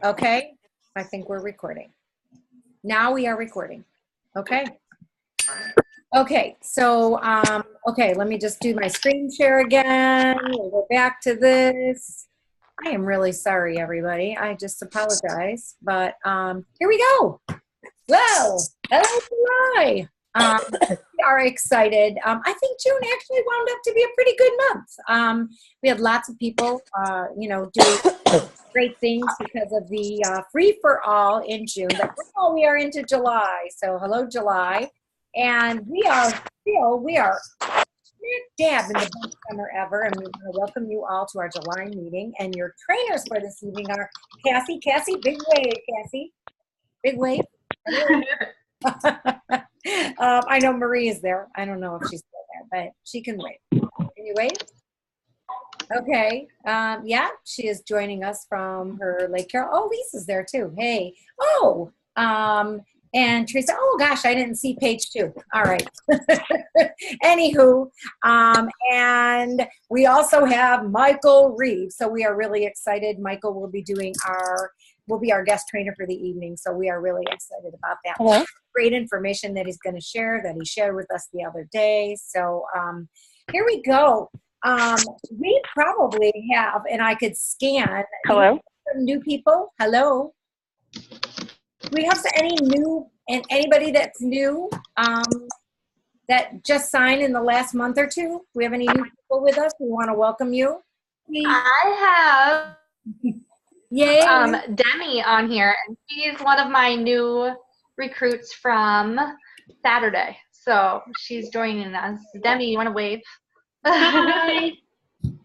Okay, I think we're recording. Now we are recording. Okay. Okay, so, okay, let me just do my screen share again. We'll go back to this. I am really sorry, everybody. I just apologize, but here we go. Whoa, hello, July. We are excited. I think June actually wound up to be a pretty good month. We had lots of people, do great things because of the free-for-all in June. But now we are into July, so hello, July. And we are smack dab in the best summer ever, and we want to welcome you all to our July meeting. And your trainers for this evening are Cassie, big wave, Cassie, big wave. I know Marie is there. I don't know if she's still there, but she can wave. Can you wave? Okay. Yeah, she is joining us from her Lake Carroll. Oh, Lisa's there too. Hey. Oh, and Teresa, oh gosh, I didn't see page 2. All right. Anywho, and we also have Michael Reeves. So we are really excited. Michael will be our guest trainer for the evening. So we are really excited about that. Hello. Great information that he's going to share that he shared with us the other day. So here we go. We probably have, and I could scan. Hello. Some new people. Hello. Do we have any new, and anybody that's new that just signed in the last month or two? Do we have any new people with us? We want to welcome you. I have Yay. Demi on here, and she's one of my new recruits from Saturday. So she's joining us. Demi, you want to wave? Hi.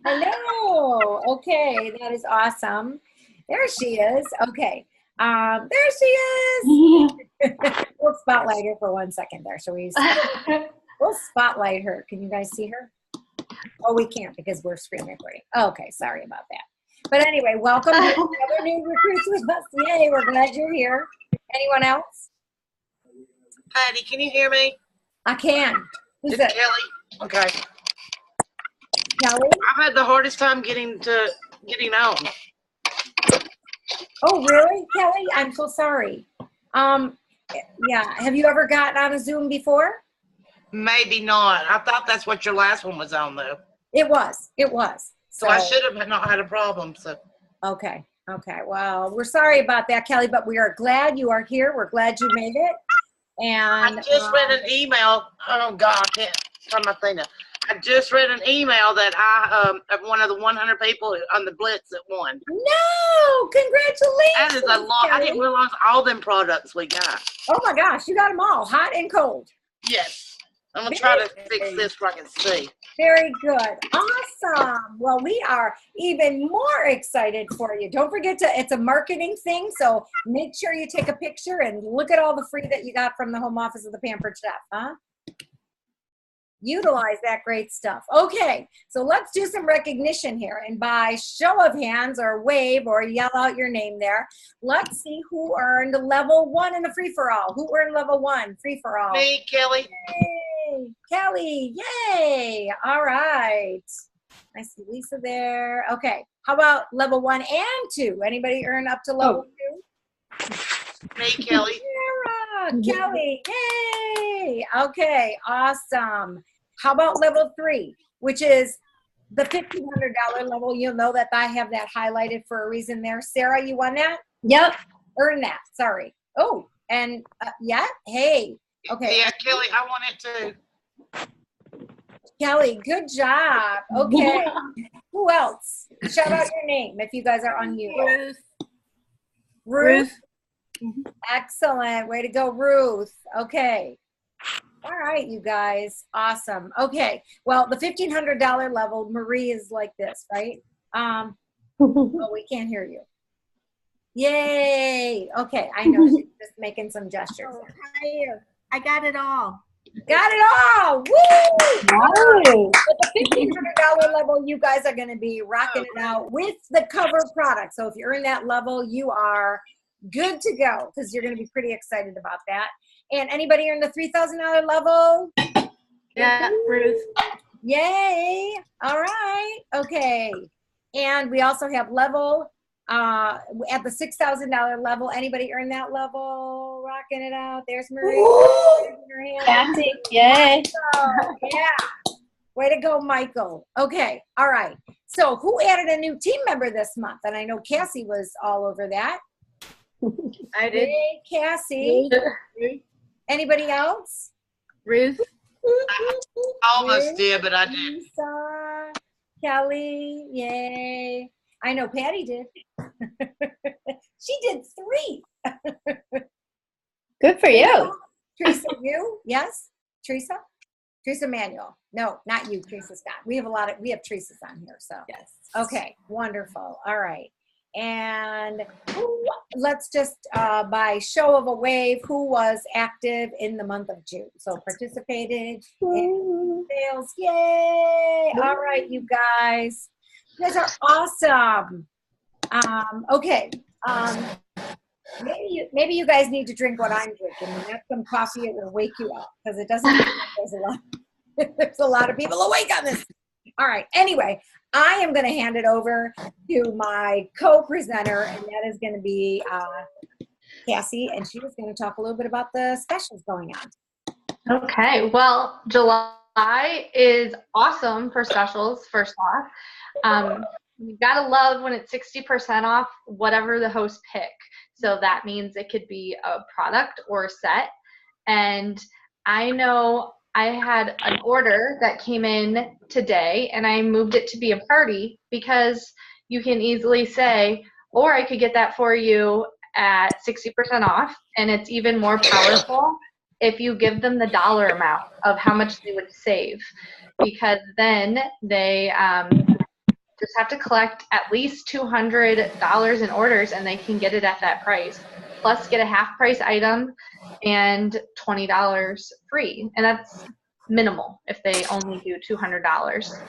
Hello. Okay, that is awesome. There she is. Okay. There she is. We'll spotlight her for 1 second there. So we'll spotlight her. Can you guys see her? Oh, we can't because we're screen recording. Okay, sorry about that. But anyway, welcome to other new recruits with us. Yay, we're glad you're here. Anyone else? Patty, can you hear me? I can. Who's It's that? Kelly. Okay. Kelly? I've had the hardest time getting on. Oh, really, Kelly? I'm so sorry. Yeah. Have you ever gotten on a Zoom before? Maybe not. I thought that's what your last one was on, though. It was. So I should have not had a problem. So. Okay. Well, we're sorry about that, Kelly, but we are glad you are here. We're glad you made it. And I just read an email. Oh, God, I can't turn my thing up. I just read an email that I am one of the 100 people on the Blitz that won. No, congratulations. That is a lot. I didn't realize all them products we got. Oh my gosh, you got them all, hot and cold. Yes. I'm going to try to fix this so I can see. Very good. Awesome. Well, we are even more excited for you. Don't forget it's a marketing thing, so make sure you take a picture and look at all the free that you got from the home office of the Pampered Chef, huh? Utilize that great stuff. Okay, so let's do some recognition here. And by show of hands or wave or yell out your name there, let's see who earned level 1 in the free-for-all. Who earned level 1 free-for-all? Me, Kelly. Yay! Kelly, yay! All right. I see Lisa there. Okay, how about level 1 and 2? Anybody earn up to level 2? Me, Kelly. Sarah, Kelly, yay! Okay, awesome. How about level 3, which is the $1,500 level? You'll know that I have that highlighted for a reason there. Sarah, you won that? Yep. Earn that, sorry. Oh, and yeah, hey. Okay. Yeah, Kelly, I want it too. Kelly, good job. Okay. Who else? Shout out your name if you guys are on mute. Ruth? Excellent. Way to go, Ruth. Okay. All right, you guys. Awesome. Okay. Well, the $1,500 level, Marie is like this, right? Oh, we can't hear you. Yay. Okay. I know she's just making some gestures. Oh, I got it all. Got it all. Woo! Wow. At the $1,500 level, you guys are going to be rocking it out with the cover product. So if you're in that level, you are good to go because you're going to be pretty excited about that. And anybody in the $3,000 level? Yeah, Ruth. Yay. All right. Okay. And we also have level at the $6,000 level. Anybody earn that level? Rocking it out. There's Marie. Her hand. Kathy, yay. Oh, yeah. Way to go, Michael. Okay. All right. So who added a new team member this month? And I know Cassie was all over that. I did. Hey, Cassie. Anybody else? Ruth. Almost did, but I did. Lisa, Kelly, yay. I know Patty did. She did 3. Good for you. Teresa, you? Yes? Teresa? Teresa Manuel. No, not you, Teresa Scott. We have Teresa's on here, so. Yes. Okay, wonderful. All right. And let's just, by show of a wave, who was active in the month of June? So participated in sales. Yay! All right, you guys. You guys are awesome. Okay. Maybe you guys need to drink what I'm drinking. And that's some coffee. It will wake you up because it doesn't. There's a lot of people awake on this. All right. Anyway, I am going to hand it over to my co-presenter, and that is going to be Cassie, and she was going to talk a little bit about the specials going on. Okay, well, July is awesome for specials, first off. You gotta love when it's 60% off whatever the hosts pick. So that means it could be a product or a set. And I know I had an order that came in today and I moved it to be a party because you can easily say, or I could get that for you at 60% off. And it's even more powerful if you give them the dollar amount of how much they would save, because then they just have to collect at least $200 in orders and they can get it at that price, plus get a half price item and $20 free. And that's minimal if they only do $200.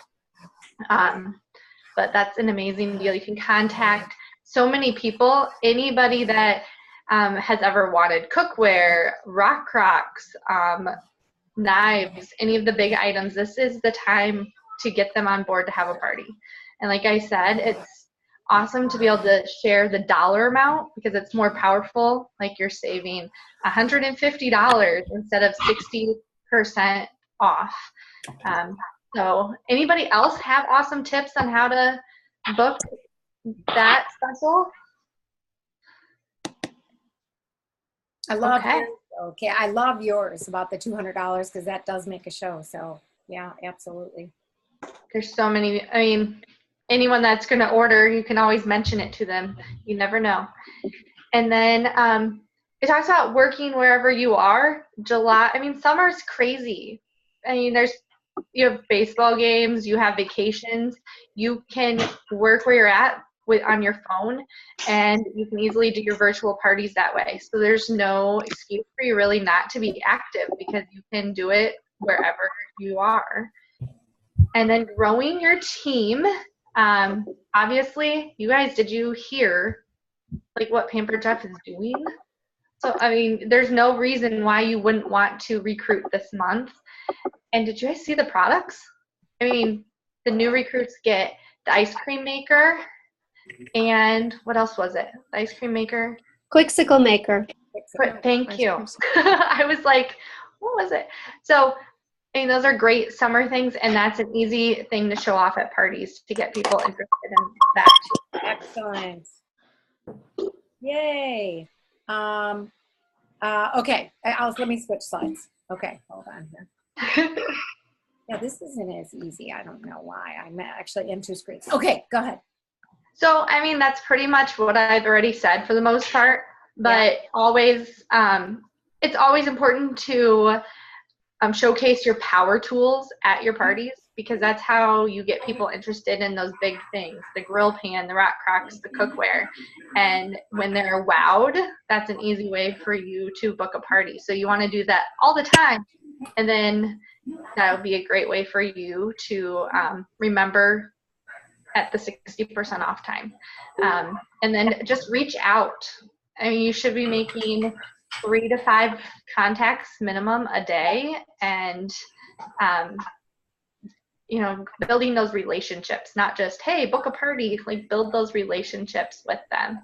But that's an amazing deal. You can contact so many people, anybody that has ever wanted cookware, rock crocks, knives, any of the big items. This is the time to get them on board to have a party. And like I said, it's awesome to be able to share the dollar amount because it's more powerful. Like you're saving $150 instead of 60% off. So anybody else have awesome tips on how to book that special? I love Okay. yours. Okay, I love yours about the $200 because that does make a show. So yeah, absolutely. There's so many. I mean, anyone that's going to order, you can always mention it to them. You never know. And then it talks about working wherever you are. July, I mean, summer's crazy. I mean, you have baseball games, you have vacations. You can work where you're at on your phone, and you can easily do your virtual parties that way. So there's no excuse for you really not to be active because you can do it wherever you are. And then growing your team. Obviously, you guys, did you hear like what Pampered Chef is doing? So, I mean, there's no reason why you wouldn't want to recruit this month. And did you guys see the products? I mean, the new recruits get the ice cream maker and what else was it? The ice cream maker? Quicksicle maker. Thank you. I was like, what was it? So, I mean, those are great summer things, and that's an easy thing to show off at parties to get people interested in that. Excellent. Yay. Okay, let me switch slides. Okay, hold on here. Yeah, this isn't as easy. I don't know why. I'm actually in 2 screens. Okay, go ahead. So, I mean, that's pretty much what I've already said for the most part, but always, it's always important to showcase your power tools at your parties because that's how you get people interested in those big things, the grill pan, the rock crocks, the cookware. And when they're wowed, that's an easy way for you to book a party. So you want to do that all the time. And then that would be a great way for you to remember at the 60% off time. And then just reach out. I mean, you should be making 3 to 5 contacts minimum a day. And building those relationships, not just, hey, book a party, like build those relationships with them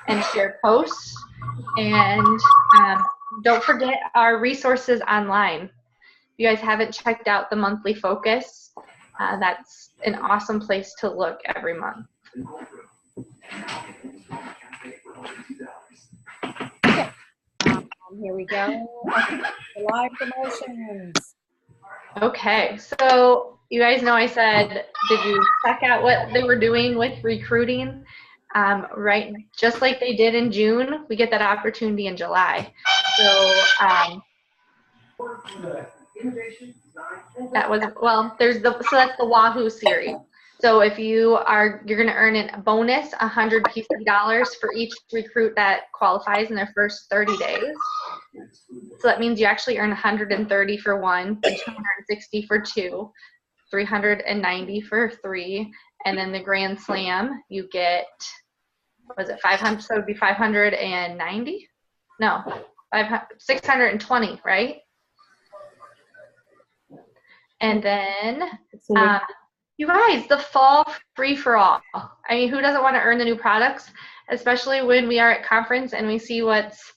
and share posts. And don't forget our resources online. If you guys haven't checked out the monthly focus, that's an awesome place to look every month. Here we go. Live promotions. Okay, so you guys know I said, did you check out what they were doing with recruiting? Right, just like they did in June, we get that opportunity in July. So that was, well, so that's the Wahoo series. So if you're going to earn a bonus, $100 PC for each recruit that qualifies in their first 30 days. So that means you actually earn 130 for one, 260 for two, 390 for three, and then the Grand Slam, you get, was it 500? So it would be 590? No, 620, right? And then, you guys, the fall free-for-all. I mean, who doesn't want to earn the new products, especially when we are at conference and we see what's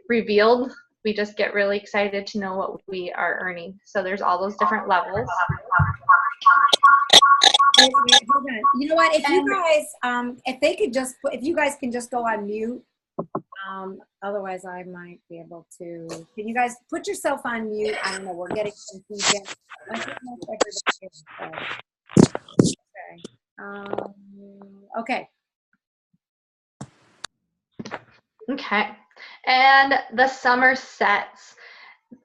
revealed. We just get really excited to know what we are earning. So there's all those different levels. Wait, hold on. You know what? If you guys, if you guys can just go on mute. Otherwise, I might be able to. Can you guys put yourself on mute? I don't know. We're getting some feedback. Okay. Okay. And the summer sets.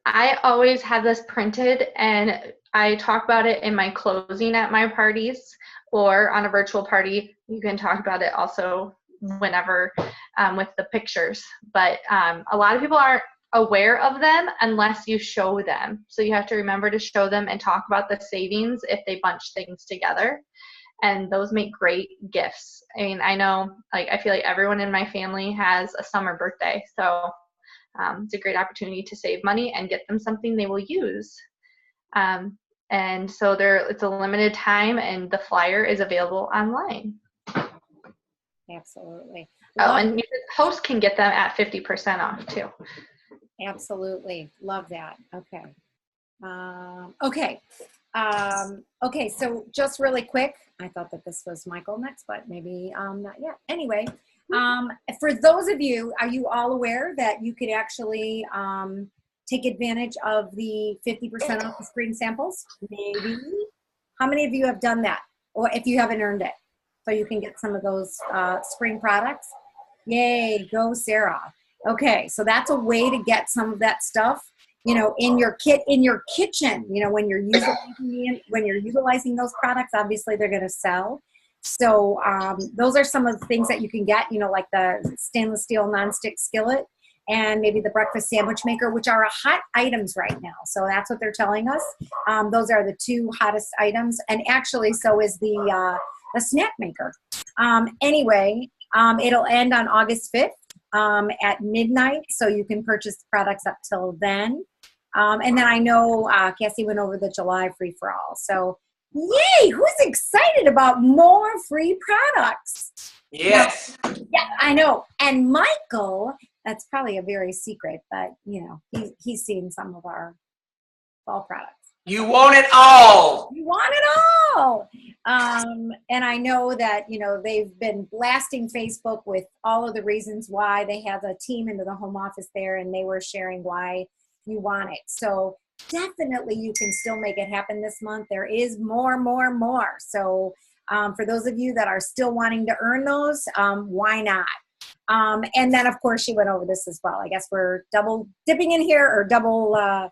I always have this printed, and I talk about it in my closing at my parties or on a virtual party. You can talk about it also whenever with the pictures. But a lot of people aren't aware of them unless you show them. So you have to remember to show them and talk about the savings if they bunch things together. And those make great gifts. I mean, I know, I feel like everyone in my family has a summer birthday. So it's a great opportunity to save money and get them something they will use. And so it's a limited time, and the flyer is available online. Absolutely. Oh, and hosts can get them at 50% off too. Absolutely. Love that. Okay. Okay, so just really quick, I thought that this was Michael next, but maybe not yet. Anyway, for those of you, are you all aware that you could actually take advantage of the 50% off the spring samples? Maybe. How many of you have done that? Or if you haven't earned it, so you can get some of those spring products? Yay, go Sarah. Okay, so that's a way to get some of that stuff, in your kitchen, when you're utilizing those products. Obviously they're going to sell. So those are some of the things that you can get, like the stainless steel nonstick skillet and maybe the breakfast sandwich maker, which are hot items right now. So that's what they're telling us. Those are the two hottest items. And actually, so is the snack maker. Anyway, it'll end on August 5th at midnight. So you can purchase the products up till then. And then I know Cassie went over the July free-for-all. So yay, who's excited about more free products? Yes. Now, yeah, I know. And Michael, that's probably a very secret, but he's seen some of our fall products. You want it all. You want it all. And I know that, they've been blasting Facebook with all of the reasons why. They have a team into the home office there, and they were sharing why you want it. So definitely you can still make it happen this month. There is more. So for those of you that are still wanting to earn those, why not? And then, of course, she went over this as well. I guess we're double dipping in here, or double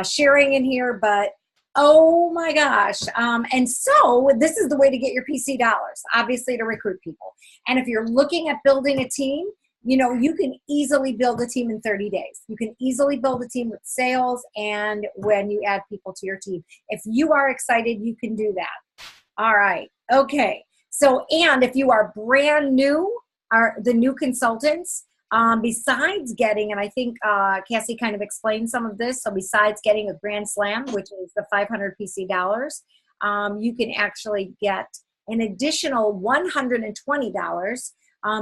sharing in here, but oh my gosh. And so this is the way to get your PC dollars, obviously, to recruit people. And if you're looking at building a team, you can easily build a team in 30 days. You can easily build a team with sales and when you add people to your team. If you are excited, you can do that. All right. Okay. So, and if you are brand new, are the new consultants, besides getting, and I think Cassie kind of explained some of this, so besides getting a Grand Slam, which is the 500 PC dollars, you can actually get an additional $120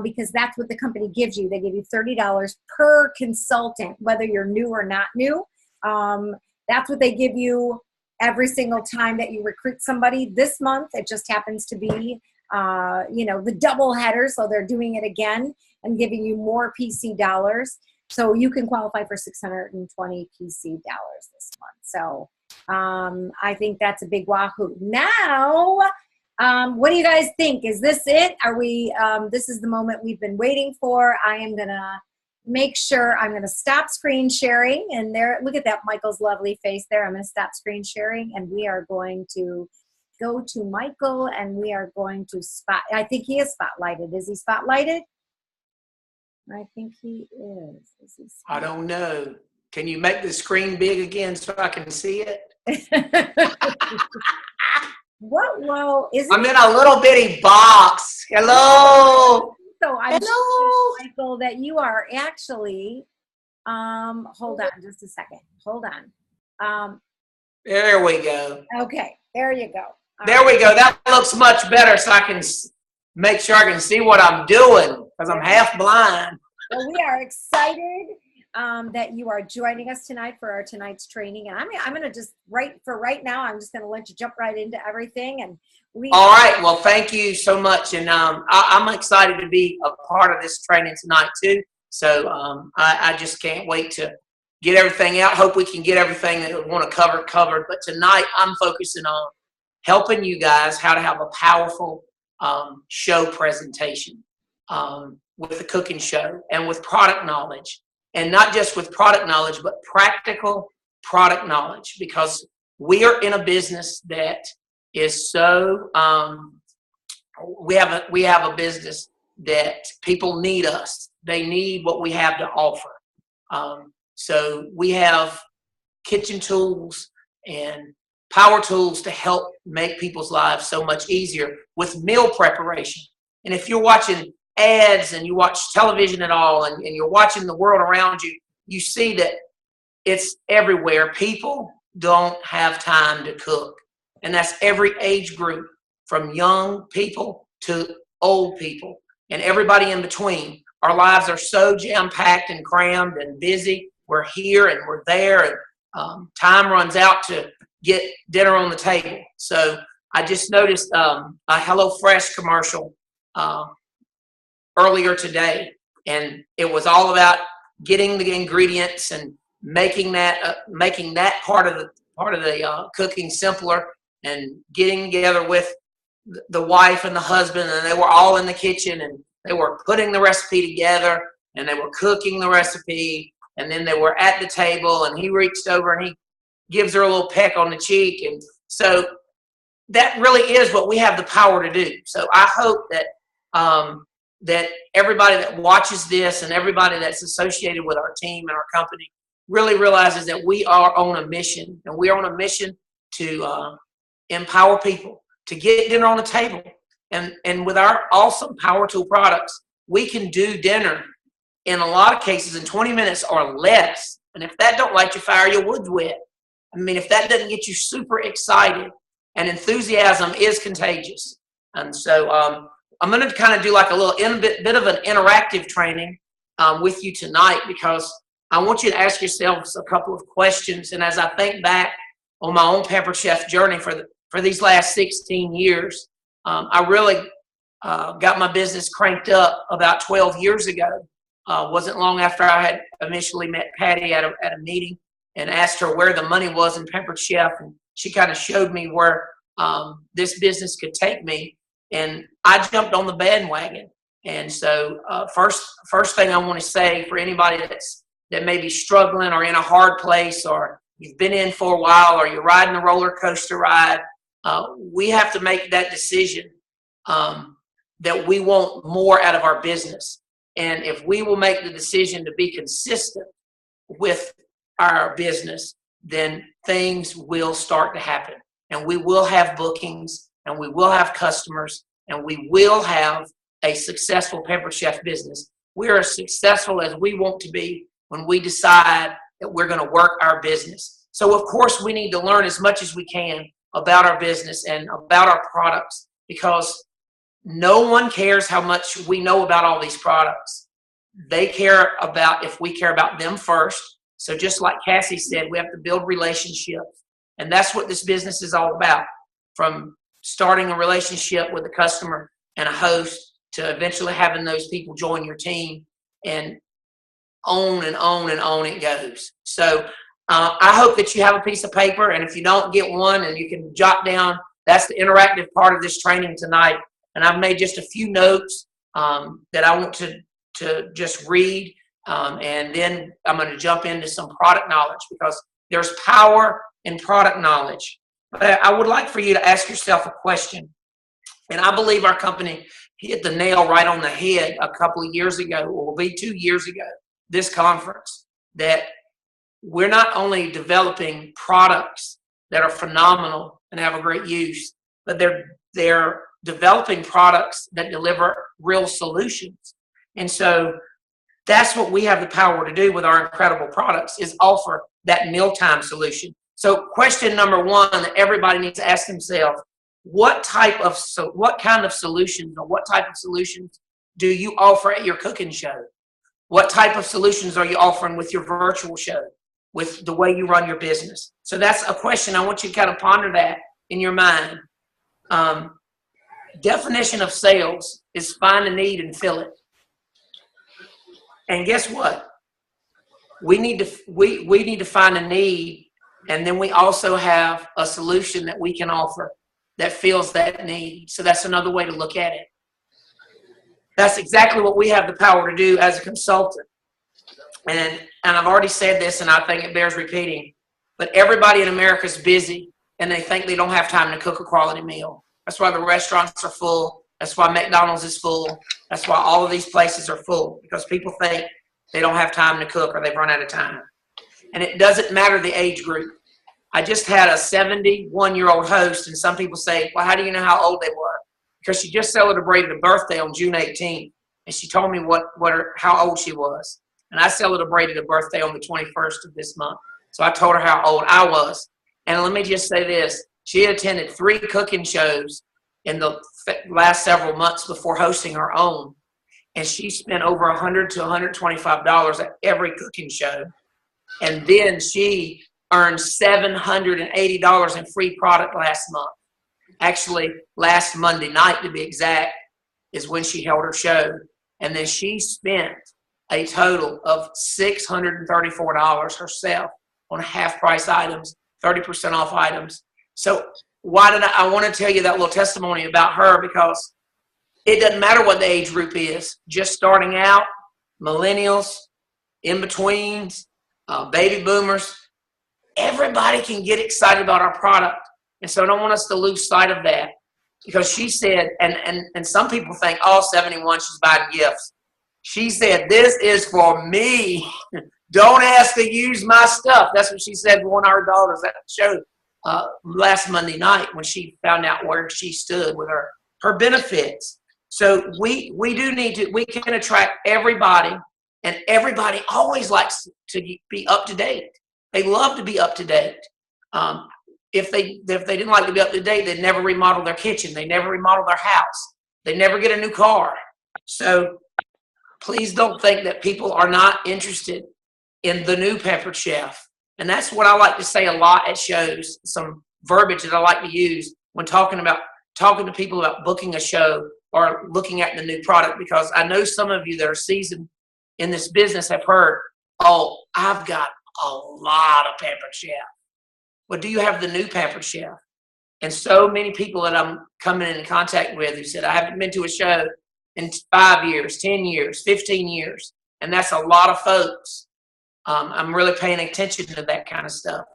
because that's what the company gives you. They give you $30 per consultant, whether you're new or not new. That's what they give you every single time that you recruit somebody. This month, it just happens to be, the double header, so they're doing it again and giving you more PC dollars. So you can qualify for 620 PC dollars this month. So I think that's a big wahoo. Now, what do you guys think? Is this it? Are we, this is the moment we've been waiting for. I am going to make sure I'm going to stop screen sharing. And there, look at that, Michael's lovely face there. I'm going to stop screen sharing, and we are going to go to Michael, and we are going to I think he is spotlighted. Is he spotlighted? I think he is. Is he I don't know. Can you make the screen big again so I can see it? What? Well, is I'm in a little bitty box. Hello. So I'm Hello. sure, Michael, that you are actually, hold on just a second. Hold on. There we go. Okay, there you go. All There we go. That looks much better, so I can make sure I can see what I'm doing because I'm half blind. Well, we are excited that you are joining us tonight for our tonight's training. And I'm going to just, right now, I'm just going to let you jump right into everything. And All right. Well, thank you so much. And I'm excited to be a part of this training tonight, too. So I just can't wait to get everything out. Hope we can get everything that we want to cover covered. But tonight, I'm focusing on helping you guys how to have a powerful show presentation with the cooking show and with product knowledge. And not just with product knowledge, but practical product knowledge, because we are in a business that is so, we have a business that people need us. They need what we have to offer. So we have kitchen tools and power tools to help make people's lives so much easier with meal preparation. And if you're watching ads and you watch television at all, and you're watching the world around you, you see that it's everywhere. People don't have time to cook. And that's every age group, from young people to old people and everybody in between. Our lives are so jam-packed and crammed and busy. We're here and we're there, and time runs out to get dinner on the table. So I just noticed a HelloFresh commercial earlier today, and it was all about getting the ingredients and making that part of the cooking simpler, and getting together with the wife and the husband, and they were all in the kitchen, and they were putting the recipe together, and they were cooking the recipe, and then they were at the table, and he reached over and he gives her a little peck on the cheek. And so that really is what we have the power to do. So I hope that that everybody that watches this and everybody that's associated with our team and our company really realizes that we are on a mission, and we are on a mission to empower people to get dinner on the table. And with our awesome Power Tool products, we can do dinner in a lot of cases in 20 minutes or less. And if that don't light your fire, your wood's wet. I mean, if that doesn't get you super excited, and enthusiasm is contagious. And so I'm going to kind of do like a little bit of an interactive training with you tonight, because I want you to ask yourselves a couple of questions. And as I think back on my own Pampered Chef journey for these last 16 years, I really got my business cranked up about 12 years ago. Wasn't long after I had initially met Patty at a meeting and asked her where the money was in Pampered Chef, and she kind of showed me where this business could take me, and I jumped on the bandwagon. And so first thing I want to say for anybody that may be struggling or in a hard place, or you've been in for a while, or you're riding the roller coaster ride, we have to make that decision that we want more out of our business. And if we will make the decision to be consistent with our business, then things will start to happen. And we will have bookings, and we will have customers, and we will have a successful Pampered Chef business we're as successful as we want to be when we decide that we're going to work our business. So, of course, we need to learn as much as we can about our business and about our products, because no one cares how much we know about all these products. They care about if we care about them first. So just like Cassie said, we have to build relationships. And that's what this business is all about, from starting a relationship with a customer and a host to eventually having those people join your team, and on and on and on it goes. So I hope that you have a piece of paper, and if you don't, get one and you can jot down. That's the interactive part of this training tonight. And I've made just a few notes that I want to just read, and then I'm going to jump into some product knowledge, because there's power in product knowledge. But I would like for you to ask yourself a question. And I believe our company hit the nail right on the head a couple of years ago, or will be 2 years ago, this conference, that we're not only developing products that are phenomenal and have a great use, but they're developing products that deliver real solutions. And so that's what we have the power to do with our incredible products, is offer that mealtime solution. So question number one that everybody needs to ask themselves: what kind of solutions, or what type of solutions do you offer at your cooking show? What type of solutions are you offering with your virtual show, with the way you run your business? So that's a question. I want you to kind of ponder that in your mind. Definition of sales is find a need and fill it. And guess what? We need to find a need, and then we also have a solution that we can offer that fills that need. So that's another way to look at it. That's exactly what we have the power to do as a consultant. And I've already said this, and I think it bears repeating, but everybody in America is busy, and they think they don't have time to cook a quality meal. That's why the restaurants are full. That's why McDonald's is full. That's why all of these places are full, because people think they don't have time to cook, or they've run out of time. And it doesn't matter the age group. I just had a 71-year-old host, and some people say, well, how do you know how old they were? Because she just celebrated a birthday on June 18th, and she told me how old she was. And I celebrated a birthday on the 21st of this month. So I told her how old I was. And let me just say this. She had attended 3 cooking shows in the last several months before hosting her own. And she spent over $100 to $125 at every cooking show. And then she earned $780 in free product last month. Actually, last Monday night, to be exact, is when she held her show. And then she spent a total of $634 herself on half-price items, 30% off items. So why did I want to tell you that little testimony about her? Because it doesn't matter what the age group is. Just starting out, millennials, in-betweens, baby boomers, everybody can get excited about our product. And so I don't want us to lose sight of that. Because she said, and some people think, oh, 71, she's buying gifts. She said, this is for me. Don't ask to use my stuff. That's what she said to one of our daughters at the show last Monday night, when she found out where she stood with her benefits. So we can attract everybody, and everybody always likes to be up to date. They love to be up to date. If they didn't like to be up to date, they'd never remodel their kitchen. They never remodel their house. They never get a new car. So please don't think that people are not interested in the new Peppered Chef. And that's what I like to say a lot at shows, some verbiage that I like to use when talking to people about booking a show or looking at the new product, because I know some of you that are seasoned in this business have heard, oh, I've got a lot of Peppered Chef. Well, do you have the new Peppered Chef? And so many people that I'm coming into contact with who said, I haven't been to a show in 5 years, 10 years, 15 years. And that's a lot of folks. I'm really paying attention to that kind of stuff.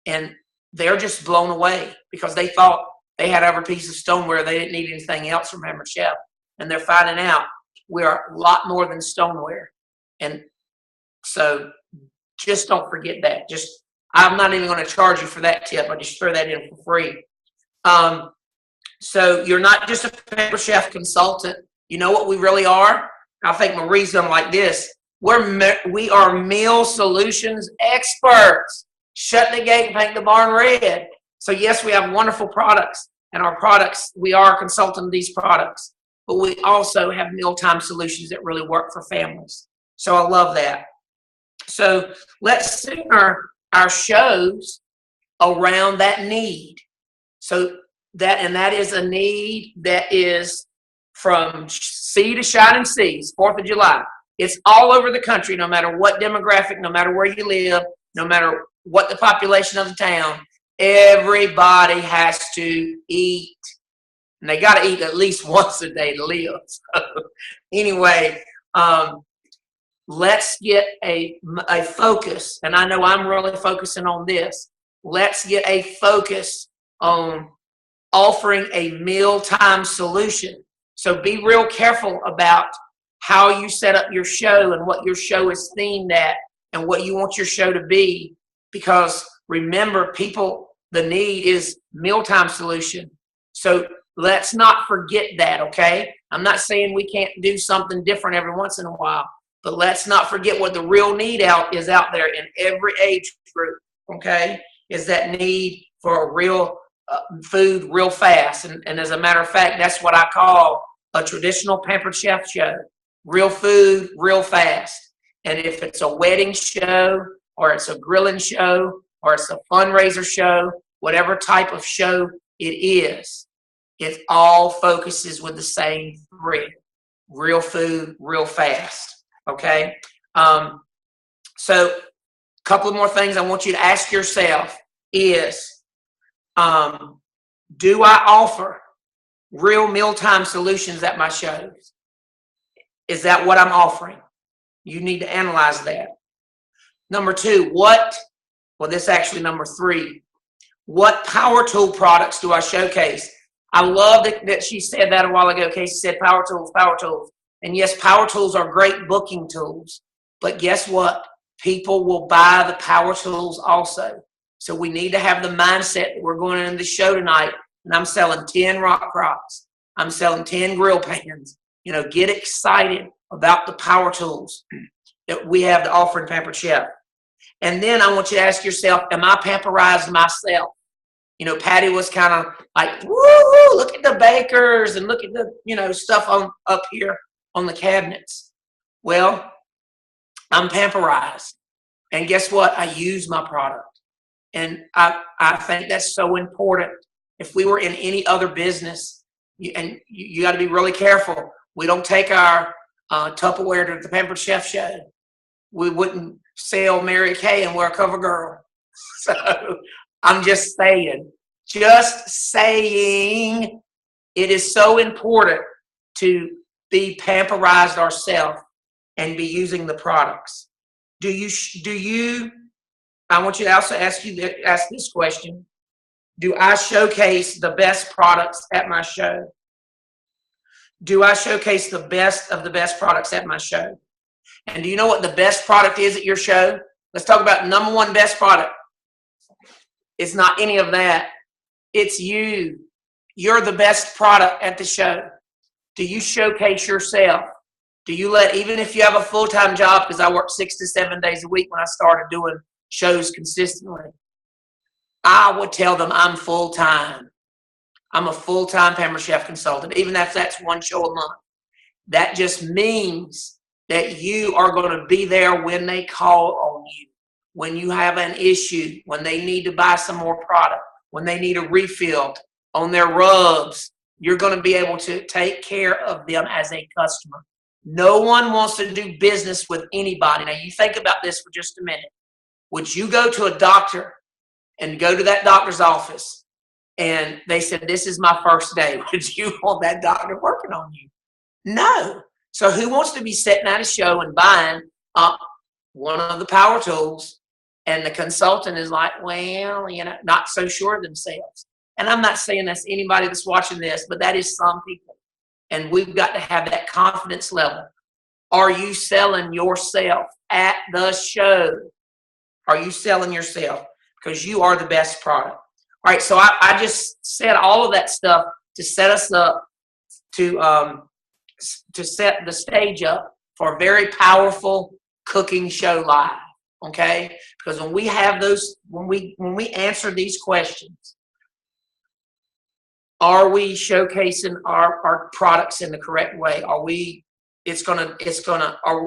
And they're just blown away because they thought they had every piece of stoneware. They didn't need anything else from Peppered Chef. And they're finding out we are a lot more than stoneware. And so just don't forget that. I'm not even going to charge you for that tip. I just throw that in for free. So you're not just a Peppered Chef consultant. You know what we really are? I think Marie's done like this. We are meal solutions experts. Shut the gate and paint the barn red. So yes, we have wonderful products, and our products, we are consulting these products, but we also have mealtime solutions that really work for families. So I love that. So let's center our shows around that need. So that is a need that is from sea to shining seas, 4th of July. It's all over the country, no matter what demographic, no matter where you live, no matter what the population of the town, everybody has to eat. And they got to eat at least once a day to live. So anyway, let's get a focus. And I know I'm really focusing on this. Let's get a focus on offering a mealtime solution. So be real careful about how you set up your show and what your show is themed at and what you want your show to be. Because remember, the need is mealtime solution. So let's not forget that, okay? I'm not saying we can't do something different every once in a while, but let's not forget what the real need is out there in every age group, okay? Is that need for a real food real fast. And as a matter of fact, that's what I call a traditional Pampered Chef show. Real food, real fast. And if it's a wedding show, or it's a grilling show, or it's a fundraiser show, whatever type of show it is, it all focuses with the same thread. Real food, real fast. Okay? So a couple more things I want you to ask yourself is, do I offer real mealtime solutions at my shows? Is that what I'm offering? You need to analyze that. Number two, this is actually number three. What power tool products do I showcase? I love that she said that a while ago. Casey said power tools, power tools. And yes, power tools are great booking tools. But guess what? People will buy the power tools also. So we need to have the mindset that we're going into the show tonight, and I'm selling 10 rock crops. I'm selling 10 grill pans. Get excited about the power tools that we have to offer in Pampered Chef. And then I want you to ask yourself, am I pamperized myself? Patty was kind of like, woo, look at the bakers and look at the, stuff up here on the cabinets. Well, I'm pamperized. And guess what? I use my product. And I think that's so important. If we were in any other business, you got to be really careful. We don't take our Tupperware to the Pampered Chef show. We wouldn't sell Mary Kay and wear a cover girl. So I'm just saying, it is so important to be pamperized ourselves and be using the products. I want you to also ask this question. Do I showcase the best products at my show? Do I showcase the best of the best products at my show? And do you know what the best product is at your show? Let's talk about number one best product. It's not any of that. It's you. You're the best product at the show. Do you showcase yourself? Do you even if you have a full-time job, because I work 6 to 7 days a week when I started doing shows consistently, I would tell them I'm full-time. I'm a full-time Pampered Chef consultant, even if that's one show a month. That just means that you are going to be there when they call on you, when you have an issue, when they need to buy some more product, when they need a refill on their rubs. You're going to be able to take care of them as a customer. No one wants to do business with anybody. Now, you think about this for just a minute. Would you go to a doctor and go to that doctor's office and they said, this is my first day? Would you want that doctor working on you? No. So who wants to be sitting at a show and buying one of the power tools, and the consultant is like, well, not so sure of themselves? And I'm not saying that's anybody that's watching this, but that is some people. And we've got to have that confidence level. Are you selling yourself at the show? Are you selling yourself? Because you are the best product. All right, so I just said all of that stuff to set us up to to set the stage up for a very powerful cooking show live. Okay, because when we have those, when we answer these questions, are we showcasing our products in the correct way? Are we? Or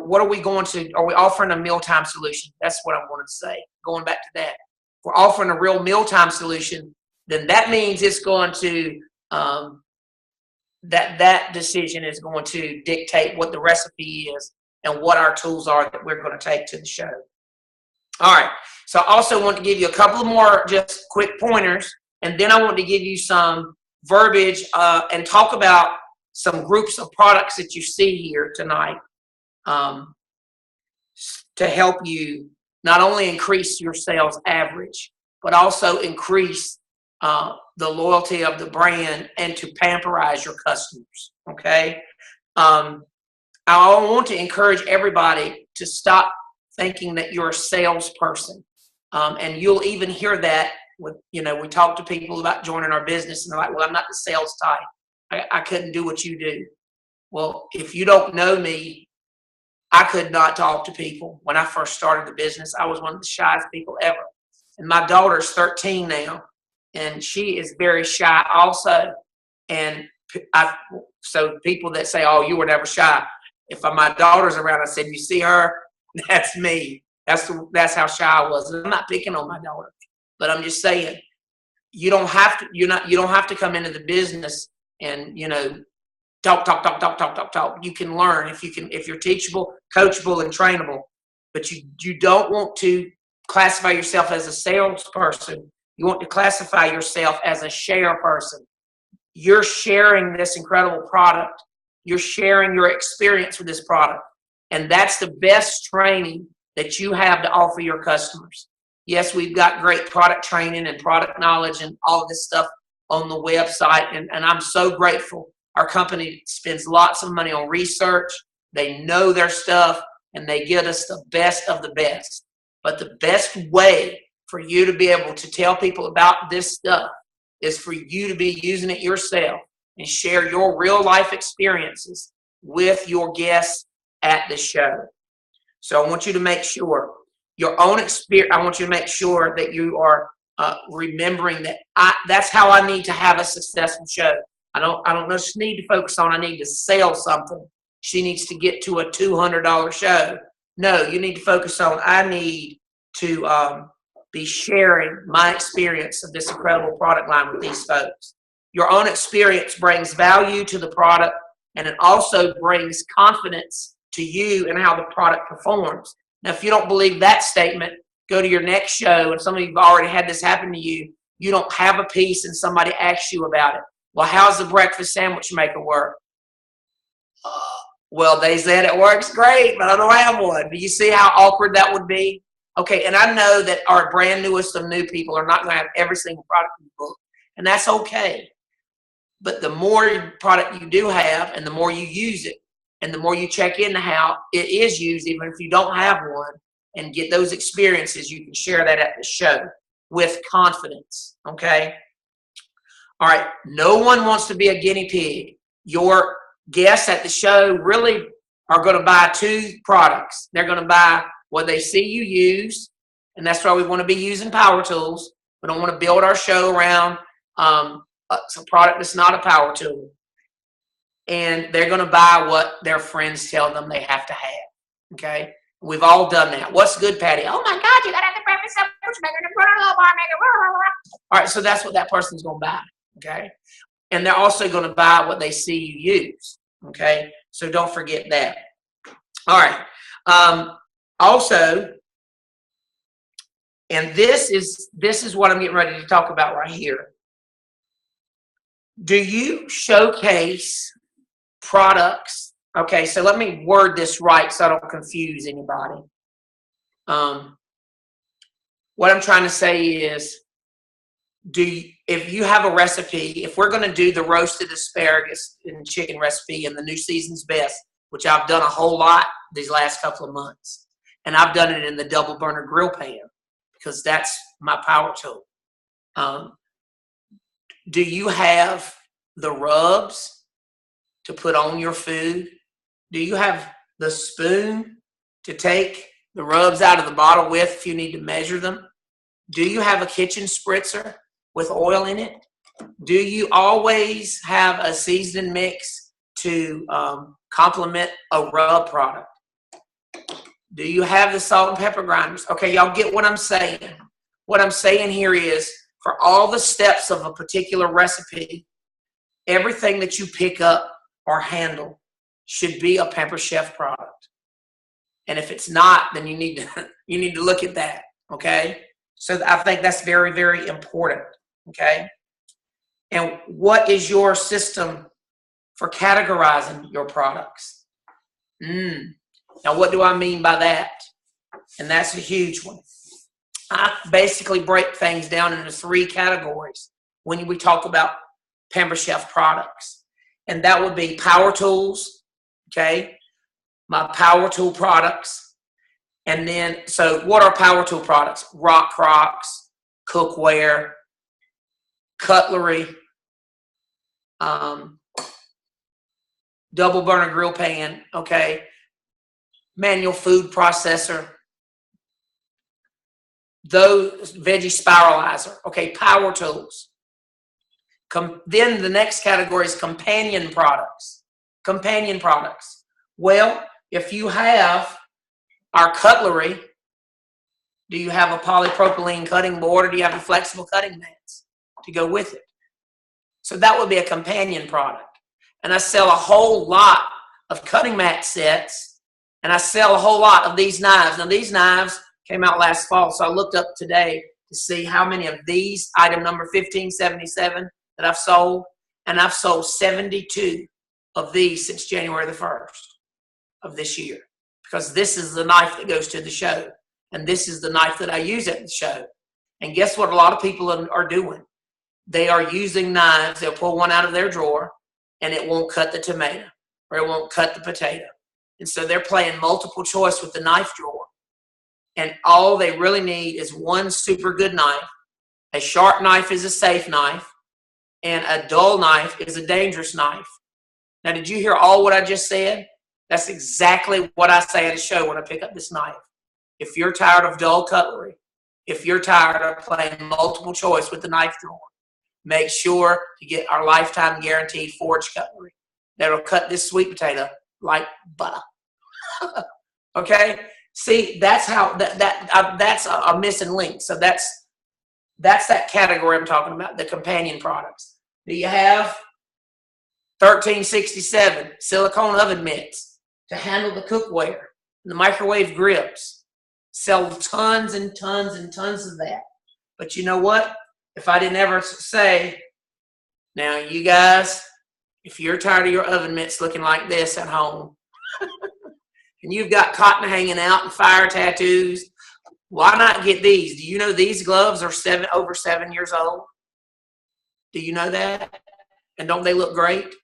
what are we going to? Are we offering a mealtime solution? That's what I wanted to say. Going back to that, if we're offering a real mealtime solution, then that means it's going to that decision is going to dictate what the recipe is and what our tools are that we're going to take to the show. All right. So I also want to give you a couple more just quick pointers, and then I want to give you some verbiage and talk about some groups of products that you see here tonight to help you not only increase your sales average, but also increase the loyalty of the brand and to pamperize your customers. Okay. I want to encourage everybody to stop thinking that you're a salesperson. And you'll even hear that with, we talk to people about joining our business and they're like, well, I'm not the sales type. I couldn't do what you do. Well, if you don't know me, I could not talk to people. When I first started the business, I was one of the shyest people ever. And my daughter's 13 now, and she is very shy also. And so people that say, oh, you were never shy. If my daughter's around, I said, you see her? That's me. That's how shy I was. And I'm not picking on my daughter, but I'm just saying, you don't have to come into the business and, talk. You can learn if you're teachable, coachable, and trainable, but you don't want to classify yourself as a salesperson. You want to classify yourself as a share person. You're sharing this incredible product. You're sharing your experience with this product. And that's the best training that you have to offer your customers. Yes, we've got great product training and product knowledge and all of this stuff on the website. And I'm so grateful. Our company spends lots of money on research. They know their stuff and they give us the best of the best. But the best way for you to be able to tell people about this stuff is for you to be using it yourself and share your real life experiences with your guests at the show. So I want you to make sure your own experience. I want you to make sure that you are remembering that that's how I need to have a successful show. I don't just need to focus on I need to sell something. She needs to get to a $200 show. No, you need to focus on I need to be sharing my experience of this incredible product line with these folks. Your own experience brings value to the product, and it also brings confidence to you and how the product performs. Now, if you don't believe that statement, go to your next show, and some of you have already had this happen to you. You don't have a piece, and somebody asks you about it. Well, how's the breakfast sandwich maker work? Well, they said it works great, but I don't have one. Do you see how awkward that would be? Okay, and I know that our brand newest of new people are not going to have every single product in the book, and that's okay. But the more product you do have, and the more you use it, and the more you check into how it is used, even if you don't have one, and get those experiences, you can share that at the show with confidence, okay? All right, no one wants to be a guinea pig. Your guests at the show really are going to buy two products. They're going to buy what they see you use, and that's why we want to be using power tools. We don't want to build our show around some product that's not a power tool. And they're going to buy what their friends tell them they have to have, okay? We've all done that. What's good, Patty? Oh, my God, you got to have the breakfast sandwich maker, the granola bar maker. All right, so that's what that person's going to buy, okay? And they're also going to buy what they see you use, okay? So don't forget that. All right. Also, and this is what I'm getting ready to talk about right here. Do you showcase products? Okay, so let me word this right so I don't confuse anybody. What I'm trying to say is, if you have a recipe, if we're going to do the roasted asparagus and chicken recipe and the new season's best, which I've done a whole lot these last couple of months, and I've done it in the double burner grill pan because that's my power tool. Do you have the rubs to put on your food? Do you have the spoon to take the rubs out of the bottle with if you need to measure them? Do you have a kitchen spritzer with oil in it? Do you always have a seasoning mix to complement a rub product? Do you have the salt and pepper grinders? Okay, y'all get what I'm saying. What I'm saying here is, for all the steps of a particular recipe, everything that you pick up or handle should be a Pamper Chef product. And if it's not, then you need to look at that, okay? So I think that's very, very important, okay? And what is your system for categorizing your products? Now, what do I mean by that? And that's a huge one. I basically break things down into 3 categories when we talk about Pamper Chef products. And that would be power tools, okay? My power tool products. And then, so what are power tool products? Rock crocks, cookware, cutlery, double burner grill pan, okay? Manual food processor, those veggie spiralizer, okay, power tools. Then the next category is companion products. Companion products. Well, if you have our cutlery, do you have a polypropylene cutting board, or do you have the flexible cutting mats to go with it? So that would be a companion product. And I sell a whole lot of cutting mat sets, and I sell a whole lot of these knives. Now, these knives came out last fall, so I looked up today to see how many of these, item number 1577, that I've sold, and I've sold 72 of these since January the 1st of this year, because this is the knife that goes to the show, and this is the knife that I use at the show. And guess what a lot of people are doing? They are using knives. They'll pull one out of their drawer, and it won't cut the tomato, or it won't cut the potato. And so they're playing multiple choice with the knife drawer. And all they really need is one super good knife. A sharp knife is a safe knife, and a dull knife is a dangerous knife. Now, did you hear all what I just said? That's exactly what I say at a show when I pick up this knife. If you're tired of dull cutlery, if you're tired of playing multiple choice with the knife drawer, make sure to get our lifetime guaranteed forged cutlery that'll cut this sweet potato like butter. Okay? See, that's how that's a missing link. So that's that category I'm talking about, the companion products. Do you have 1367 silicone oven mitts to handle the cookware and the microwave grips? Sell tons and tons and tons of that. But you know what? If I didn't ever say, now you guys, if you're tired of your oven mitts looking like this at home, and you've got cotton hanging out and fire tattoos, why not get these? Do you know these gloves are over 7 years old? Do you know that? And don't they look great?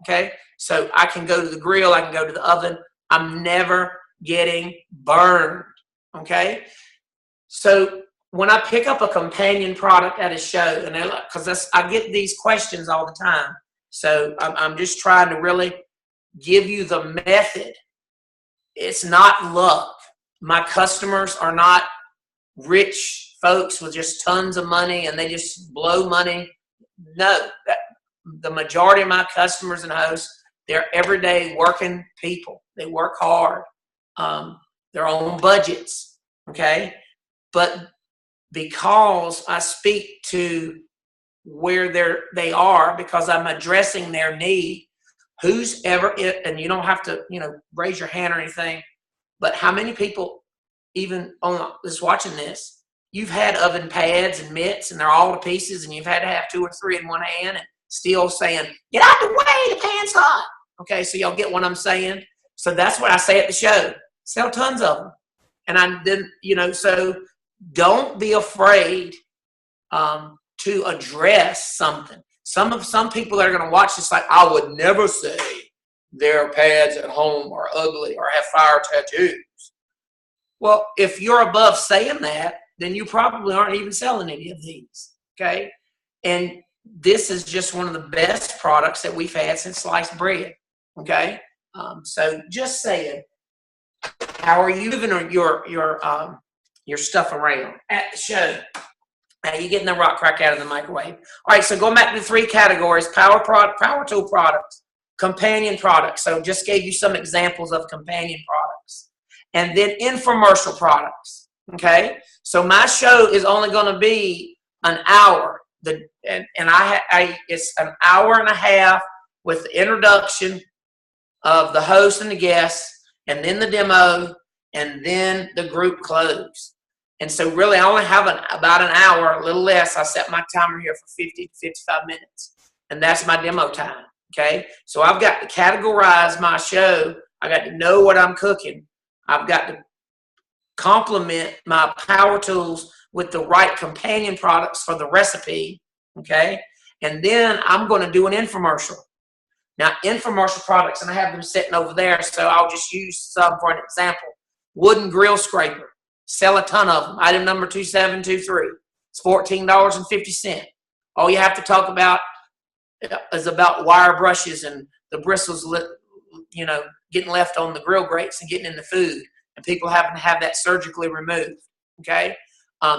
Okay, so I can go to the grill, I can go to the oven. I'm never getting burned. Okay, so when I pick up a companion product at a show, and they're like, because I get these questions all the time, so I'm just trying to really give you the method. It's not luck. My customers are not rich folks with just tons of money and they just blow money. No, the majority of my customers and hosts, they're everyday working people. They work hard. They're on budgets, okay? But because I speak to where they are, because I'm addressing their need, who's ever, and you don't have to, raise your hand or anything, but how many people even on this watching this, you've had oven pads and mitts and they're all to pieces and you've had to have 2 or 3 in one hand and still saying, get out the way, the pan's hot. Okay, so y'all get what I'm saying? So that's what I say at the show. Sell tons of them. And so don't be afraid to address something. Some people that are going to watch this like, I would never say their pads at home are ugly or have fire tattoos. Well, if you're above saying that, then you probably aren't even selling any of these, okay? And this is just one of the best products that we've had since sliced bread. Okay, so just saying, how are you moving your stuff around at the show? How are you getting the rock crack out of the microwave? All right, so going back to the 3 categories: power tool products, companion products. So just gave you some examples of companion products, and then infomercial products. Okay, so my show is only going to be an hour. It's an hour and a half with the introduction of the host and the guests, and then the demo, and then the group close. And so really I only have about an hour, a little less. I set my timer here for 50 to 55 minutes, and that's my demo time. Okay, so I've got to categorize my show. I got to know what I'm cooking. I've got to complement my power tools with the right companion products for the recipe. Okay, and then I'm going to do an infomercial. Now, infomercial products, and I have them sitting over there, so I'll just use some for an example. Wooden grill scraper. Sell a ton of them. Item number 2723. It's $14.50. All you have to talk about is about wire brushes and the bristles, getting left on the grill grates and getting in the food, and people having to have that surgically removed. Okay,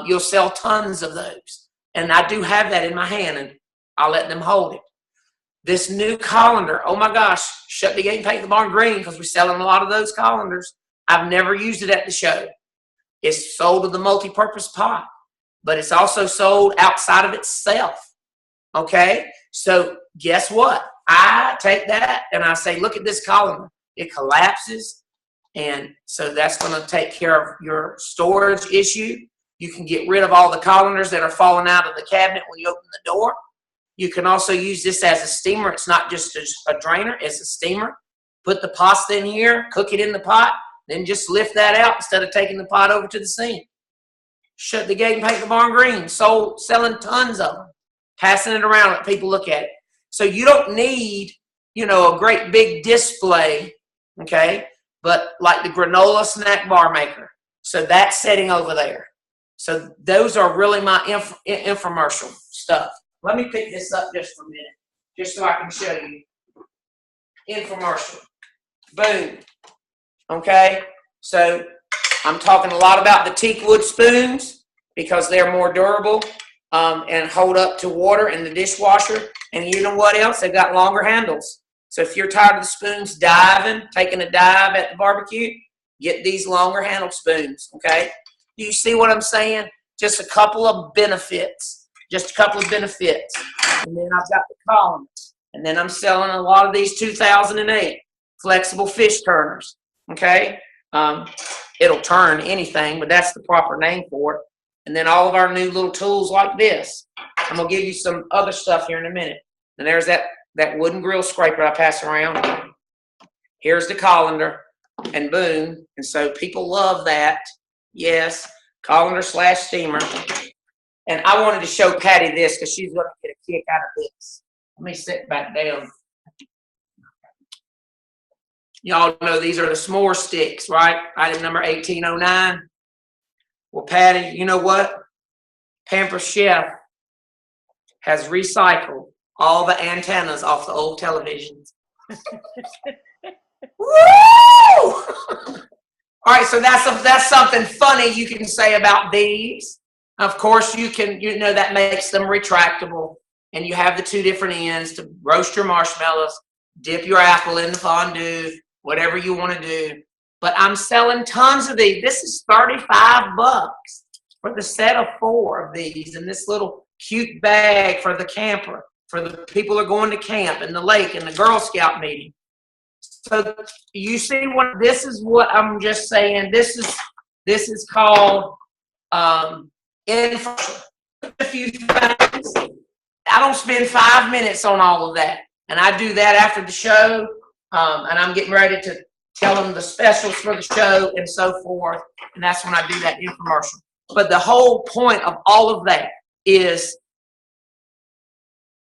you'll sell tons of those, and I do have that in my hand, and I'll let them hold it. This new colander, oh my gosh, shut the gate and paint the barn green, because we're selling a lot of those colanders. I've never used it at the show. It's sold with the multi-purpose pot, but it's also sold outside of itself. Okay, so guess what? I take that and I say, look at this colander. It collapses, and so that's going to take care of your storage issue. You can get rid of all the colanders that are falling out of the cabinet when you open the door. You can also use this as a steamer. It's not just a drainer, it's a steamer. Put the pasta in here, cook it in the pot, then just lift that out instead of taking the pot over to the sink. Shut the gate and paint the barn green. Selling tons of them. Passing it around, let people look at it. So you don't need, a great big display, okay? But like the granola snack bar maker. So that's sitting over there. So those are really my infomercial stuff. Let me pick this up just for a minute, just so I can show you. Infomercial. Boom. Okay? So I'm talking a lot about the teak wood spoons because they're more durable and hold up to water in the dishwasher. And you know what else? They've got longer handles. So if you're tired of the spoons taking a dive at the barbecue, get these longer handle spoons, okay? Do you see what I'm saying? Just a couple of benefits. And then I've got the columns. And then I'm selling a lot of these 2008 flexible fish turners, okay? It'll turn anything, but that's the proper name for it. And then all of our new little tools like this. I'm going to give you some other stuff here in a minute. And there's that wooden grill scraper I pass around. Here's the colander, and boom. And so people love that. Yes, colander / steamer. And I wanted to show Patty this because she's going to get a kick out of this. Let me sit back down. Y'all know these are the s'more sticks, right? Item number 1809. Well, Patty, you know what? Pamper Chef has recycled all the antennas off the old televisions. Woo! All right, so that's something funny you can say about these. Of course, that makes them retractable, and you have the 2 different ends to roast your marshmallows, dip your apple in the fondue, whatever you want to do. But I'm selling tons of these. This is $35 for the set of 4 of these in this little cute bag for the camper, for the people who are going to camp and the lake and the Girl Scout meeting. So you see this is what I'm just saying. This is called infomercial. A few things. I don't spend 5 minutes on all of that. And I do that after the show. And I'm getting ready to tell them the specials for the show and so forth. And that's when I do that infomercial. But the whole point of all of that is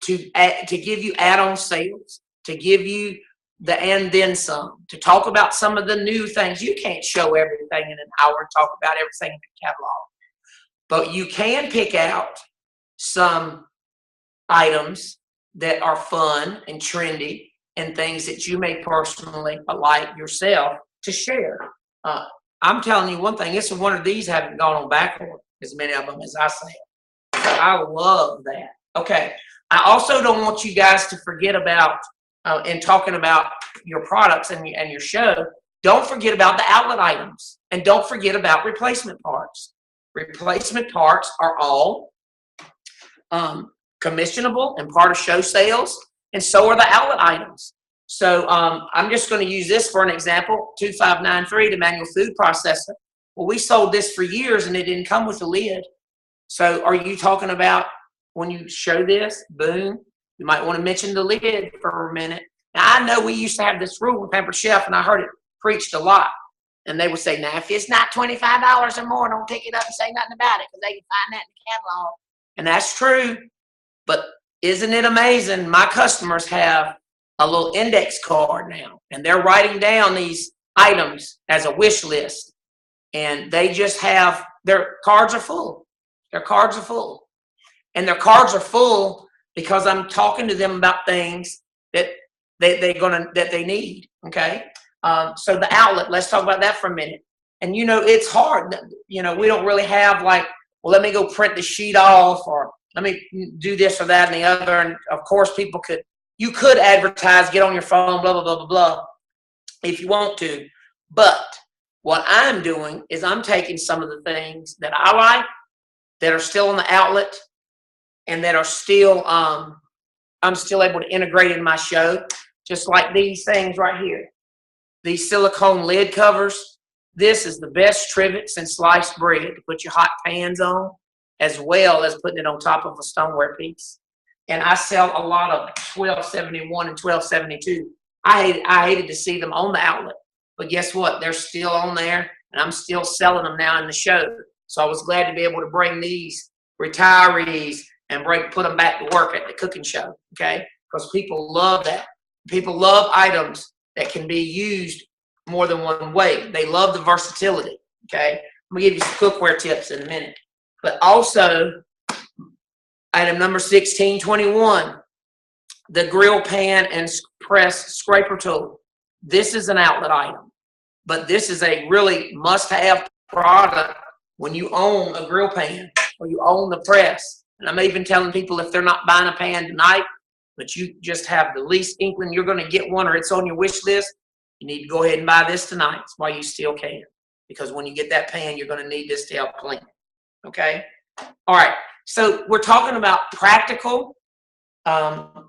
to give you add-on sales, to give you the and then some, to talk about some of the new things. You can't show everything in an hour and talk about everything in the catalog. But you can pick out some items that are fun and trendy and things that you may personally like yourself to share. I'm telling you one thing, it's one of these haven't gone on backward, as many of them as I say. So I love that. Okay. I also don't want you guys to forget about, in talking about your products and your show, don't forget about the outlet items, and don't forget about replacement parts. Replacement parts are all commissionable and part of show sales, and so are the outlet items. So I'm just going to use this for an example. 2593, the manual food processor. Well, we sold this for years and it didn't come with a lid. So are you talking about when you show this, boom, you might want to mention the lid for a minute. Now, I know we used to have this rule with Pampered Chef, and I heard it preached a lot. And they would say, now, if it's not $25 or more, don't pick it up and say nothing about it, because they can find that in the catalog. And that's true. But isn't it amazing? My customers have a little index card now, and they're writing down these items as a wish list. And they just have, their cards are full. Their cards are full. And their cards are full because I'm talking to them about things that they need. Okay. So the outlet, let's talk about that for a minute. And it's hard. We don't really have like, well, let me go print the sheet off, or let me do this or that and the other. And of course, you could advertise, get on your phone, blah, blah, blah, blah, blah, if you want to. But what I'm doing is I'm taking some of the things that I like that are still in the outlet and that are still, I'm still able to integrate in my show, just like these things right here. These silicone lid covers. This is the best trivet since sliced bread to put your hot pans on, as well as putting it on top of a stoneware piece. And I sell a lot of 1271 and 1272. I hated to see them on the outlet, but guess what? They're still on there, and I'm still selling them now in the show. So I was glad to be able to bring these retirees and put them back to work at the cooking show, okay? Because people love that. People love items that can be used more than one way. They love the versatility, okay? I'm going to give you some cookware tips in a minute. But also, item number 1621, the grill pan and press scraper tool. This is an outlet item, but this is a really must-have product when you own a grill pan or you own the press. And I'm even telling people, if they're not buying a pan tonight, but you just have the least inkling you're going to get one, or it's on your wish list, you need to go ahead and buy this tonight while you still can. Because when you get that pan, you're going to need this to help clean it. Okay? All right. So we're talking about practical. All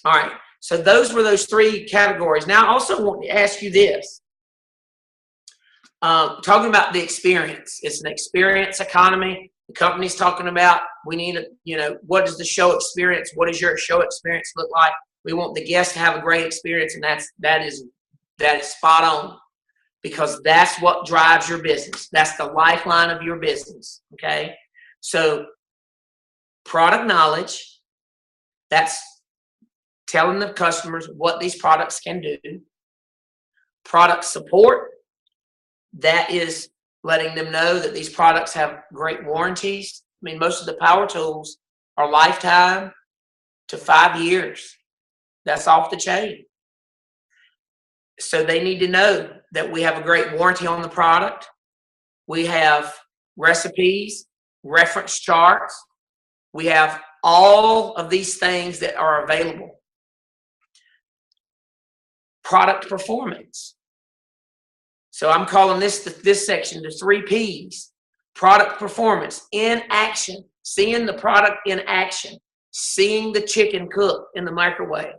right. So those were those three categories. Now, I also want to ask you this. Talking about the experience. It's an experience economy. The company's talking about, we need what is the show experience? What does your show experience look like? We want the guests to have a great experience, and that is spot on, because that's what drives your business. That's the lifeline of your business. Okay. So product knowledge, that's telling the customers what these products can do. Product support, that is letting them know that these products have great warranties. I mean, most of the power tools are lifetime to 5 years. That's off the chain. So they need to know that we have a great warranty on the product. We have recipes, reference charts. We have all of these things that are available. Product performance. So I'm calling this section the 3 Ps. Product performance, in action, seeing the product in action, seeing the chicken cook in the microwave.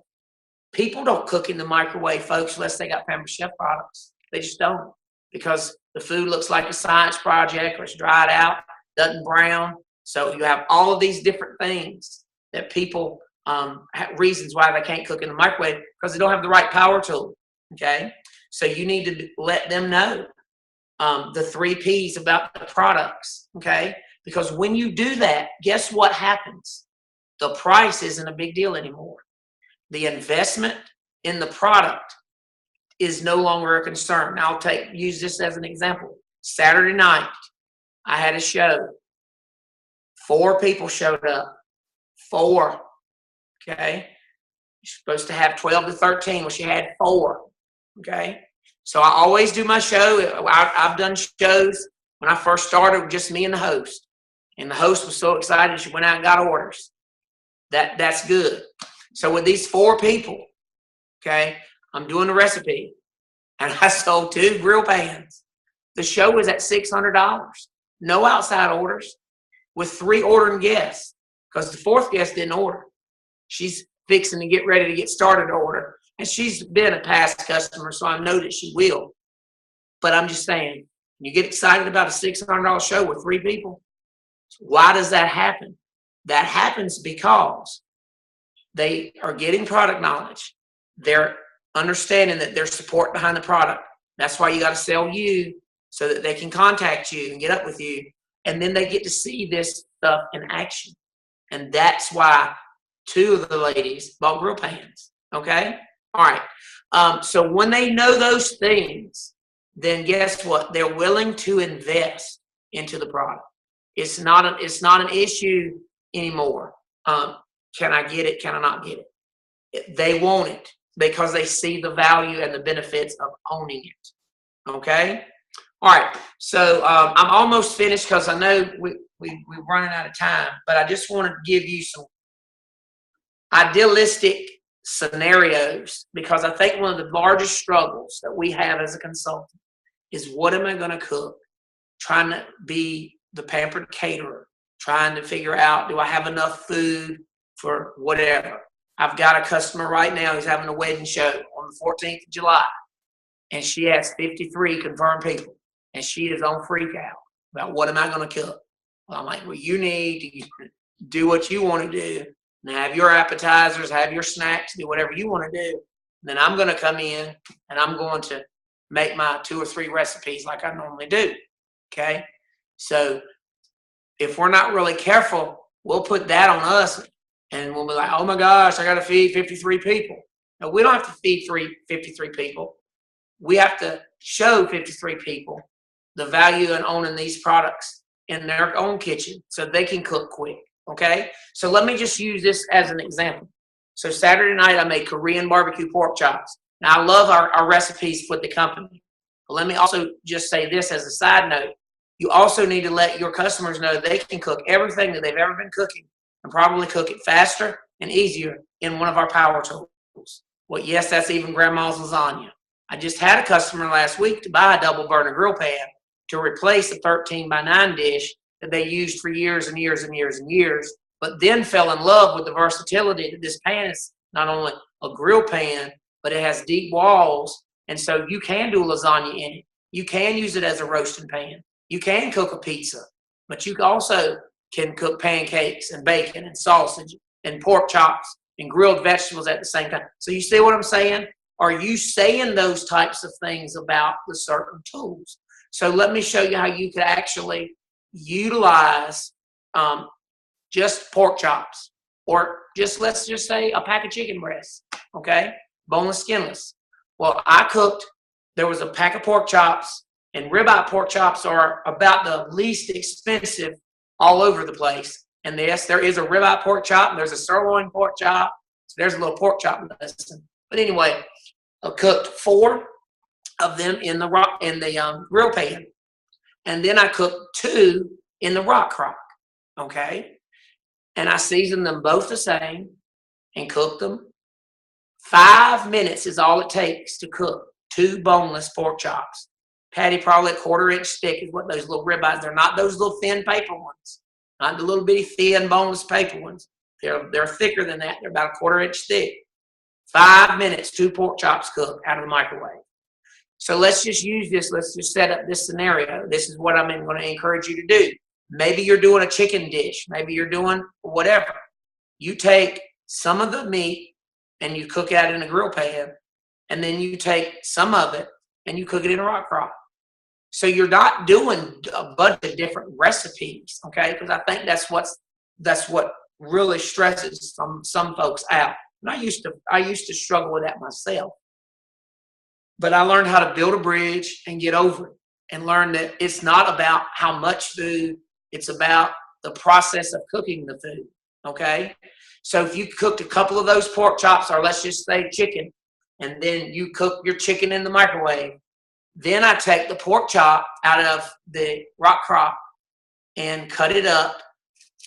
People don't cook in the microwave, folks, unless they got Pampered Chef products. They just don't, because the food looks like a science project, or it's dried out, doesn't brown. So you have all of these different things that people have reasons why they can't cook in the microwave, because they don't have the right power tool. Okay. So you need to let them know the 3 Ps about the products. Okay. Because when you do that, guess what happens? The price isn't a big deal anymore. The investment in the product is no longer a concern. Now use this as an example. Saturday night, I had a show. 4 people showed up. 4. Okay. You're supposed to have 12 to 13. Well, she had 4. Okay. So I always do my show. I've done shows when I first started with just me and the host. And the host was so excited she went out and got orders. That's good. So with these 4 people, okay, I'm doing the recipe. And I sold 2 grill pans. The show was at $600. No outside orders. With 3 ordering guests. Because the 4th guest didn't order. She's fixing to get ready to get started to order. And she's been a past customer, so I know that she will. But I'm just saying, you get excited about a $600 show with 3 people. Why does that happen? That happens because they are getting product knowledge. They're understanding that there's support behind the product. That's why you got to sell you so that they can contact you and get up with you. And then they get to see this stuff in action. And that's why 2 of the ladies bought grill pans. Okay? All right. So when they know those things, then guess what? They're willing to invest into the product. It's not an issue anymore. Can I get it? Can I not get it? They want it because they see the value and the benefits of owning it. Okay? All right. So I'm almost finished because I know we're running out of time, but I just want to give you some idealistic scenarios because I think one of the largest struggles that we have as a consultant is what am I going to cook? Trying to be the pampered caterer, trying to figure out, do I have enough food for whatever? I've got a customer right now who's having a wedding show on the 14th of July, and she has 53 confirmed people, and she is on freak out about what am I going to cook? Well, I'm like, well, you need to do what you want to do. And have your appetizers, have your snacks, do whatever you want to do. Then I'm going to come in and I'm going to make my 2 or 3 recipes like I normally do. Okay? So if we're not really careful, we'll put that on us and we'll be like, oh my gosh, I got to feed 53 people. No, we don't have to feed 53 people. We have to show 53 people the value in owning these products in their own kitchen so they can cook quick. Okay, so let me just use this as an example. So Saturday night, I made Korean barbecue pork chops. Now, I love our recipes with the company. But let me also just say this as a side note. You also need to let your customers know they can cook everything that they've ever been cooking and probably cook it faster and easier in one of our power tools. Well, yes, that's even grandma's lasagna. I just had a customer last week to buy a double burner grill pan to replace a 13x9 dish that they used for years and years and years and years, but then fell in love with the versatility that this pan is not only a grill pan, but it has deep walls. And so you can do lasagna in it. You can use it as a roasting pan. You can cook a pizza, but you also can cook pancakes and bacon and sausage and pork chops and grilled vegetables at the same time. So you see what I'm saying? Are you saying those types of things about the certain tools? So let me show you how you could actually utilize just pork chops or just, let's just say, a pack of chicken breasts, okay? Boneless, skinless. Well, there was a pack of pork chops, and ribeye pork chops are about the least expensive all over the place. And yes, there is a ribeye pork chop, and there's a sirloin pork chop. So there's a little pork chop lesson. But anyway, I cooked 4 of them in the grill pan. And then I cooked 2 in the rock crock, okay? And I seasoned them both the same and cooked them. 5 minutes is all it takes to cook 2 boneless pork chops. Patty, probably a 1/4 inch thick is what those little ribeyes. They're not those little thin paper ones, not the little bitty thin boneless paper ones. They're thicker than that. They're about a 1/4 inch thick. 5 minutes, 2 pork chops cooked out of the microwave. So let's just use this. Let's just set up this scenario. This is what I'm going to encourage you to do. Maybe you're doing a chicken dish. Maybe you're doing whatever. You take some of the meat and you cook it in a grill pan, and then you take some of it and you cook it in a rock crock. So you're not doing a bunch of different recipes, okay? Because I think that's what really stresses some folks out. And I used to struggle with that myself. But I learned how to build a bridge and get over it and learn that it's not about how much food, it's about the process of cooking the food, okay? So if you cooked a couple of those pork chops, or let's just say chicken, and then you cook your chicken in the microwave, then I take the pork chop out of the rock crock and cut it up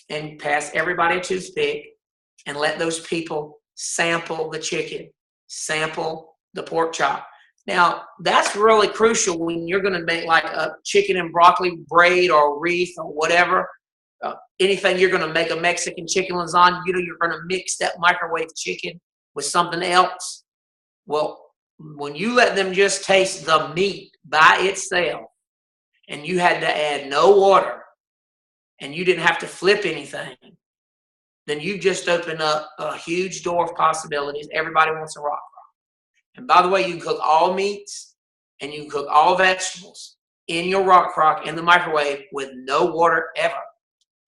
and pass everybody a toothpick and let those people sample the chicken, sample the pork chop. Now, that's really crucial when you're going to make like a chicken and broccoli braid or wreath or whatever. Anything you're going to make a Mexican chicken lasagna, you know, you're going to mix that microwave chicken with something else. Well, when you let them just taste the meat by itself and you had to add no water and you didn't have to flip anything, then you just open up a huge door of possibilities. Everybody wants a rock crock. And by the way, you can cook all meats and you can cook all vegetables in your rock crock in the microwave with no water ever.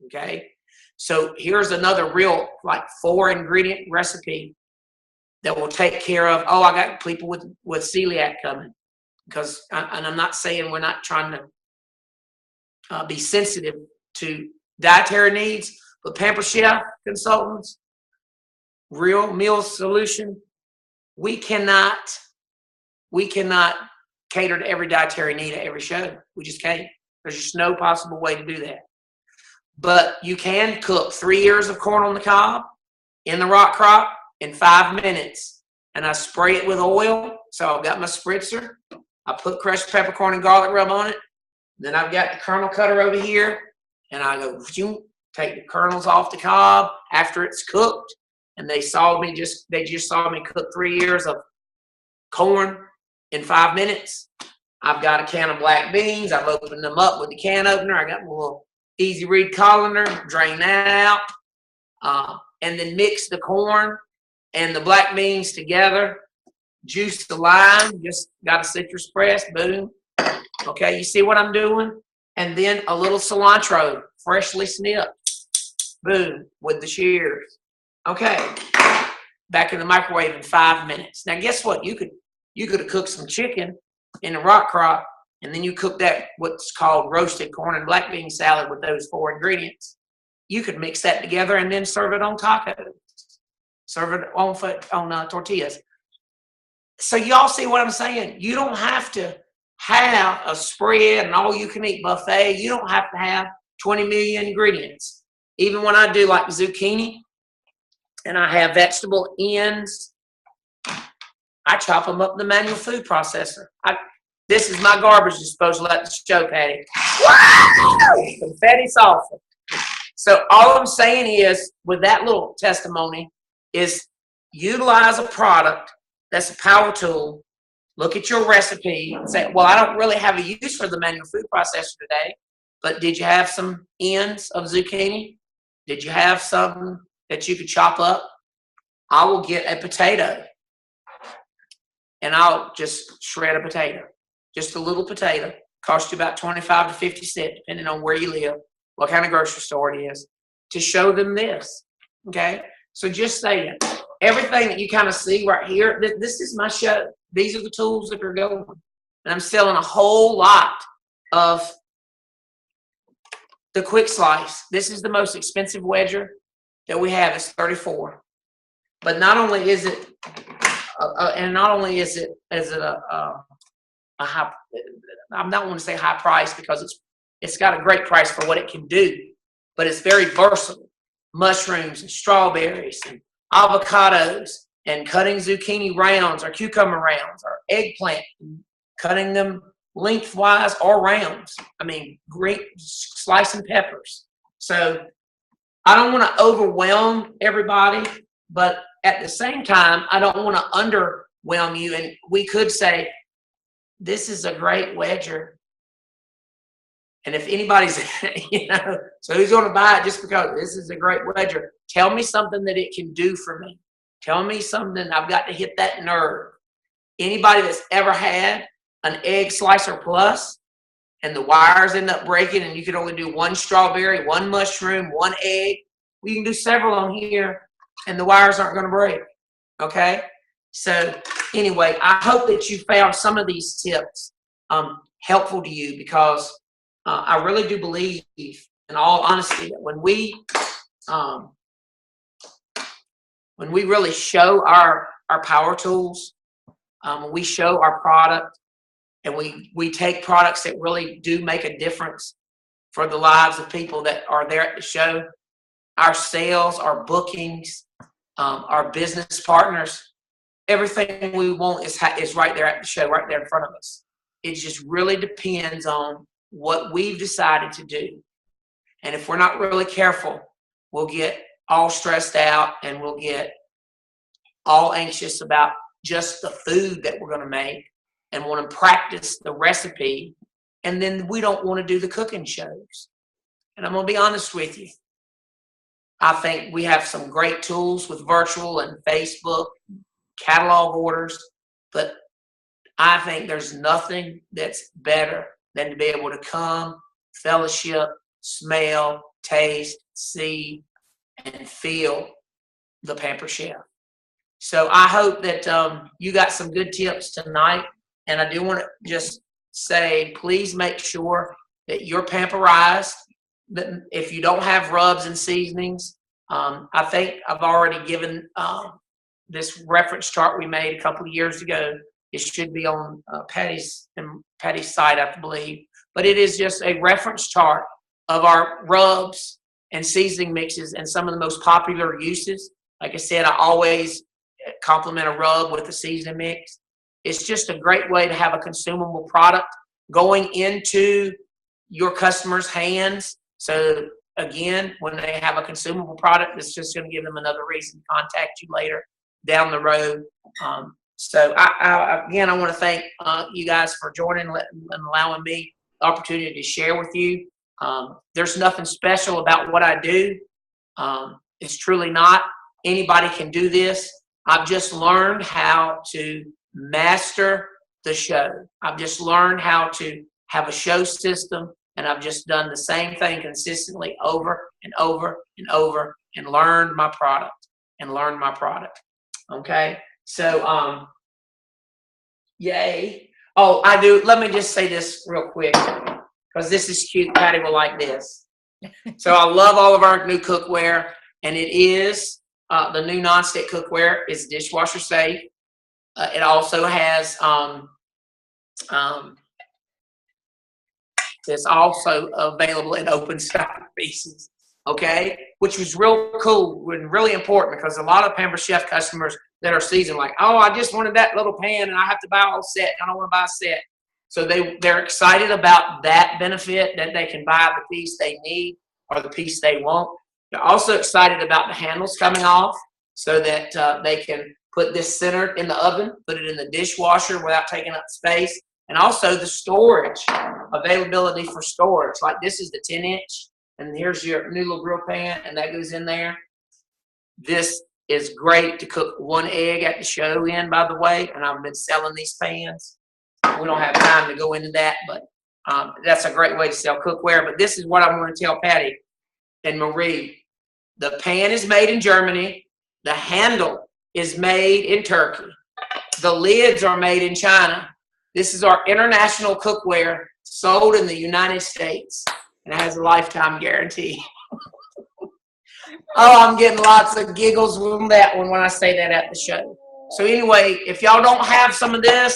Okay? So here's another real like 4-ingredient recipe that will take care of, I got people with celiac coming. Because, and I'm not saying we're not trying to be sensitive to dietary needs, but Pamper Chef consultants, Real Meal Solution, we cannot cater to every dietary need at every show. We just can't. There's just no possible way to do that. But you can cook 3 ears of corn on the cob in the rock crock in 5 minutes. And I spray it with oil. So I've got my spritzer. I put crushed peppercorn and garlic rub on it. Then I've got the kernel cutter over here. And I go, take the kernels off the cob after it's cooked. And they just saw me cook 3 ears of corn in 5 minutes. I've got a can of black beans. I've opened them up with the can opener. I got my little easy read colander, drain that out, and then mix the corn and the black beans together. Juice the lime, just got a citrus press, boom. Okay, you see what I'm doing? And then a little cilantro, freshly snipped, boom, with the shears. Okay, back in the microwave in 5 minutes. Now, guess what? You could have cooked some chicken in the rock crock, and then you cook that what's called roasted corn and black bean salad with those 4 ingredients. You could mix that together and then serve it on tacos. Serve it on tortillas. So y'all see what I'm saying? You don't have to have a spread and all-you-can-eat buffet. You don't have to have 20 million ingredients. Even when I do like zucchini and I have vegetable ends, I chop them up in the manual food processor. This is my garbage disposal at the show, Patty. Wow! Confetti salsa. So all I'm saying is, with that little testimony, is utilize a product that's a power tool. Look at your recipe and say, well, I don't really have a use for the manual food processor today, but did you have some ends of zucchini? Did you have something that you could chop up? I will get a potato and I'll just shred a potato. Just a little potato. Cost you about 25 to 50 cents, depending on where you live, what kind of grocery store it is, to show them this. Okay? So just saying, everything that you kind of see right here, this is my show. These are the tools that are going. And I'm selling a whole lot of the quick slice. This is the most expensive wedger that we have. It's $34. But not only is it, a high, I'm not want to say high price because it's got a great price for what it can do, but it's very versatile. Mushrooms and strawberries and avocados and cutting zucchini rounds or cucumber rounds or eggplant, cutting them lengthwise or rounds. I mean, great slicing peppers. So I don't want to overwhelm everybody, but at the same time, I don't want to underwhelm you. And we could say, this is a great wedger. And if anybody's, so who's going to buy it just because this is a great wedger? Tell me something that it can do for me. Tell me something. I've got to hit that nerve. Anybody that's ever had an egg slicer plus and the wires end up breaking and you can only do one strawberry, one mushroom, one egg. Well, you can do several on here and the wires aren't going to break. Okay? So anyway, I hope that you found some of these tips helpful to you because I really do believe, in all honesty, that when we really show our power tools, we show our product, and we take products that really do make a difference for the lives of people that are there at the show, our sales, our bookings, our business partners, everything we want is right there at the show, right there in front of us. It just really depends on what we've decided to do. And if we're not really careful, we'll get all stressed out and we'll get all anxious about just the food that we're going to make and want to practice the recipe. And then we don't want to do the cooking shows. And I'm going to be honest with you. I think we have some great tools with virtual and Facebook, catalog orders, but I think there's nothing that's better than to be able to come, fellowship, smell, taste, see, and feel the Pamper Chef. So I hope that you got some good tips tonight. And I do want to just say, please make sure that you're pamperized. That if you don't have rubs and seasonings, I think I've already given this reference chart we made a couple of years ago. It should be on Patty's site, I believe. But it is just a reference chart of our rubs and seasoning mixes and some of the most popular uses. Like I said, I always complement a rub with a seasoning mix. It's just a great way to have a consumable product going into your customers' hands. So again, when they have a consumable product, it's just going to give them another reason to contact you later down the road. So I want to thank you guys for joining and allowing me the opportunity to share with you. There's nothing special about what I do. It's truly not. Anybody can do this. I've just learned how to master the show. I've just learned how to have a show system, and I've just done the same thing consistently over and over and over and learned my product. Okay? So, yay. Oh, I do. Let me just say this real quick because this is cute. Patty will like this. So I love all of our new cookware, and it is the new nonstick cookware is dishwasher safe. It also has it's also available in open stock pieces. Okay, which was real cool and really important because a lot of Pamper Chef customers that are seasoned like, oh, I just wanted that little pan and I have to buy a whole set. I don't want to buy a set. So they're excited about that benefit that they can buy the piece they need or the piece they want. They're also excited about the handles coming off so that they can put this centered in the oven, put it in the dishwasher without taking up space. And also the storage, availability for storage. Like this is the 10-inch, and here's your new little grill pan, and that goes in there. This is great to cook one egg at the show in, by the way, and I've been selling these pans. We don't have time to go into that, but that's a great way to sell cookware. But this is what I'm going to tell Patty and Marie. The pan is made in Germany. The handle is made in Turkey. The lids are made in China. This is our international cookware sold in the United States, and it has a lifetime guarantee. Oh, I'm getting lots of giggles from that one when I say that at the show. So anyway, if y'all don't have some of this,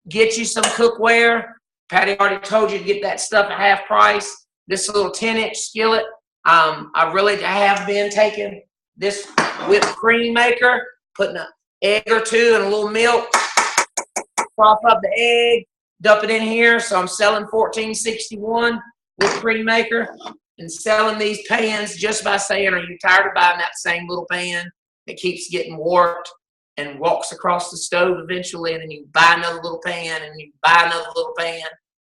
get you some cookware. Patty already told you to get that stuff at half price. This little 10-inch skillet, I really have been taking this whipped cream maker, putting an egg or two and a little milk, froth up the egg, dump it in here. So I'm selling $14.61 whipped cream maker and selling these pans just by saying, are you tired of buying that same little pan that keeps getting warped and walks across the stove eventually, and then you buy another little pan and you buy another little pan,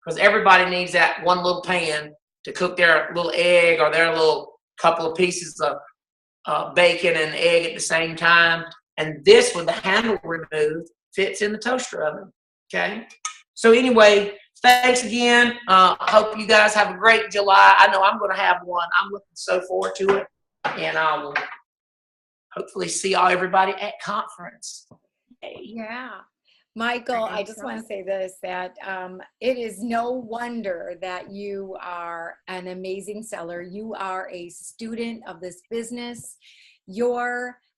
because everybody needs that one little pan to cook their little egg or their little couple of pieces of bacon and egg at the same time. And this, with the handle removed, fits in the toaster oven. Okay? So anyway, thanks again. I hope you guys have a great July. I know I'm going to have one. I'm looking so forward to it. And I will hopefully see everybody at conference. Yeah. Michael, I I think just so. want to say this, that it is no wonder that you are an amazing seller. You are a student of this business.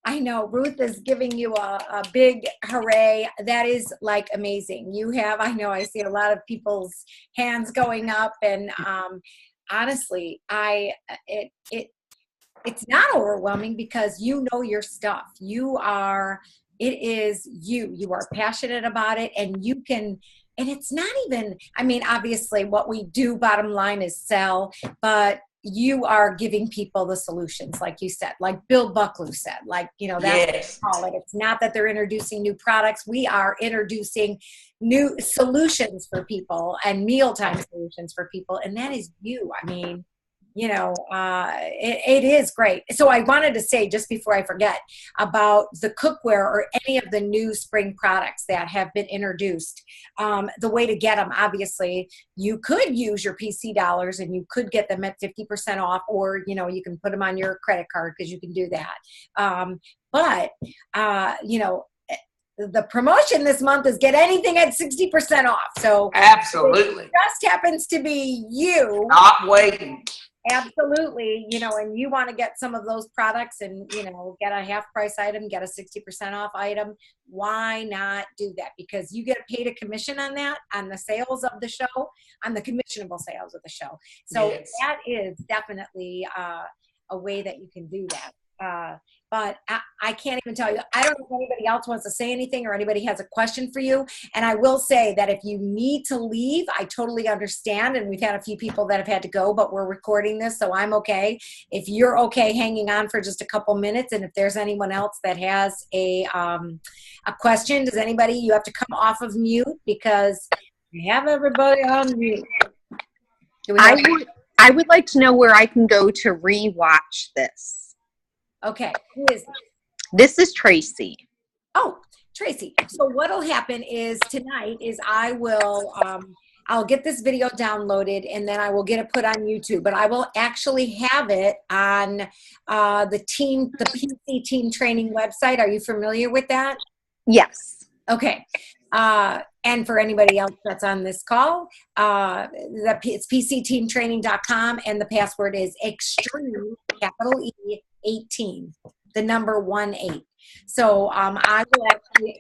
I know Ruth is giving you a big hooray. That is like amazing. I know I see a lot of people's hands going up, and honestly, it's not overwhelming because you know your stuff. It is you are passionate about it, and you can, and it's not even, I mean, obviously what we do bottom line is sell, but you are giving people the solutions, like you said, like Bill Bucklew said, like, that's what Yes. we call it. It's not that they're introducing new products. We are introducing new solutions for people and mealtime solutions for people. And that is you. I mean, it is great. So I wanted to say, just before I forget, about the cookware or any of the new spring products that have been introduced. The way to get them, obviously, you could use your PC dollars and you could get them at 50% off, or, you can put them on your credit card, because you can do that. But the promotion this month is get anything at 60% off. So Absolutely. it just happens to be you. Not waiting. Absolutely, and you want to get some of those products and, get a half price item, get a 60% off item. Why not do that? Because you get paid a commission on that, on the sales of the show, on the commissionable sales of the show. So Yes. that is definitely a way that you can do that. But I can't even tell you. I don't know if anybody else wants to say anything or anybody has a question for you. And I will say that if you need to leave, I totally understand. And we've had a few people that have had to go, but we're recording this, so I'm okay. If you're okay hanging on for just a couple minutes, and if there's anyone else that has a question, you have to come off of mute, because we have everybody on mute. I would like to know where I can go to rewatch this. Okay, who is this? This is Tracy. Oh, Tracy. So what'll happen is tonight is I'll get this video downloaded, and then I will get it put on YouTube, but I will actually have it on the PC team training website. Are you familiar with that? Yes. Okay. And for anybody else that's on this call, it's pcteamtraining.com, and the password is extreme, capital E, 18, the number 18. So I will actually,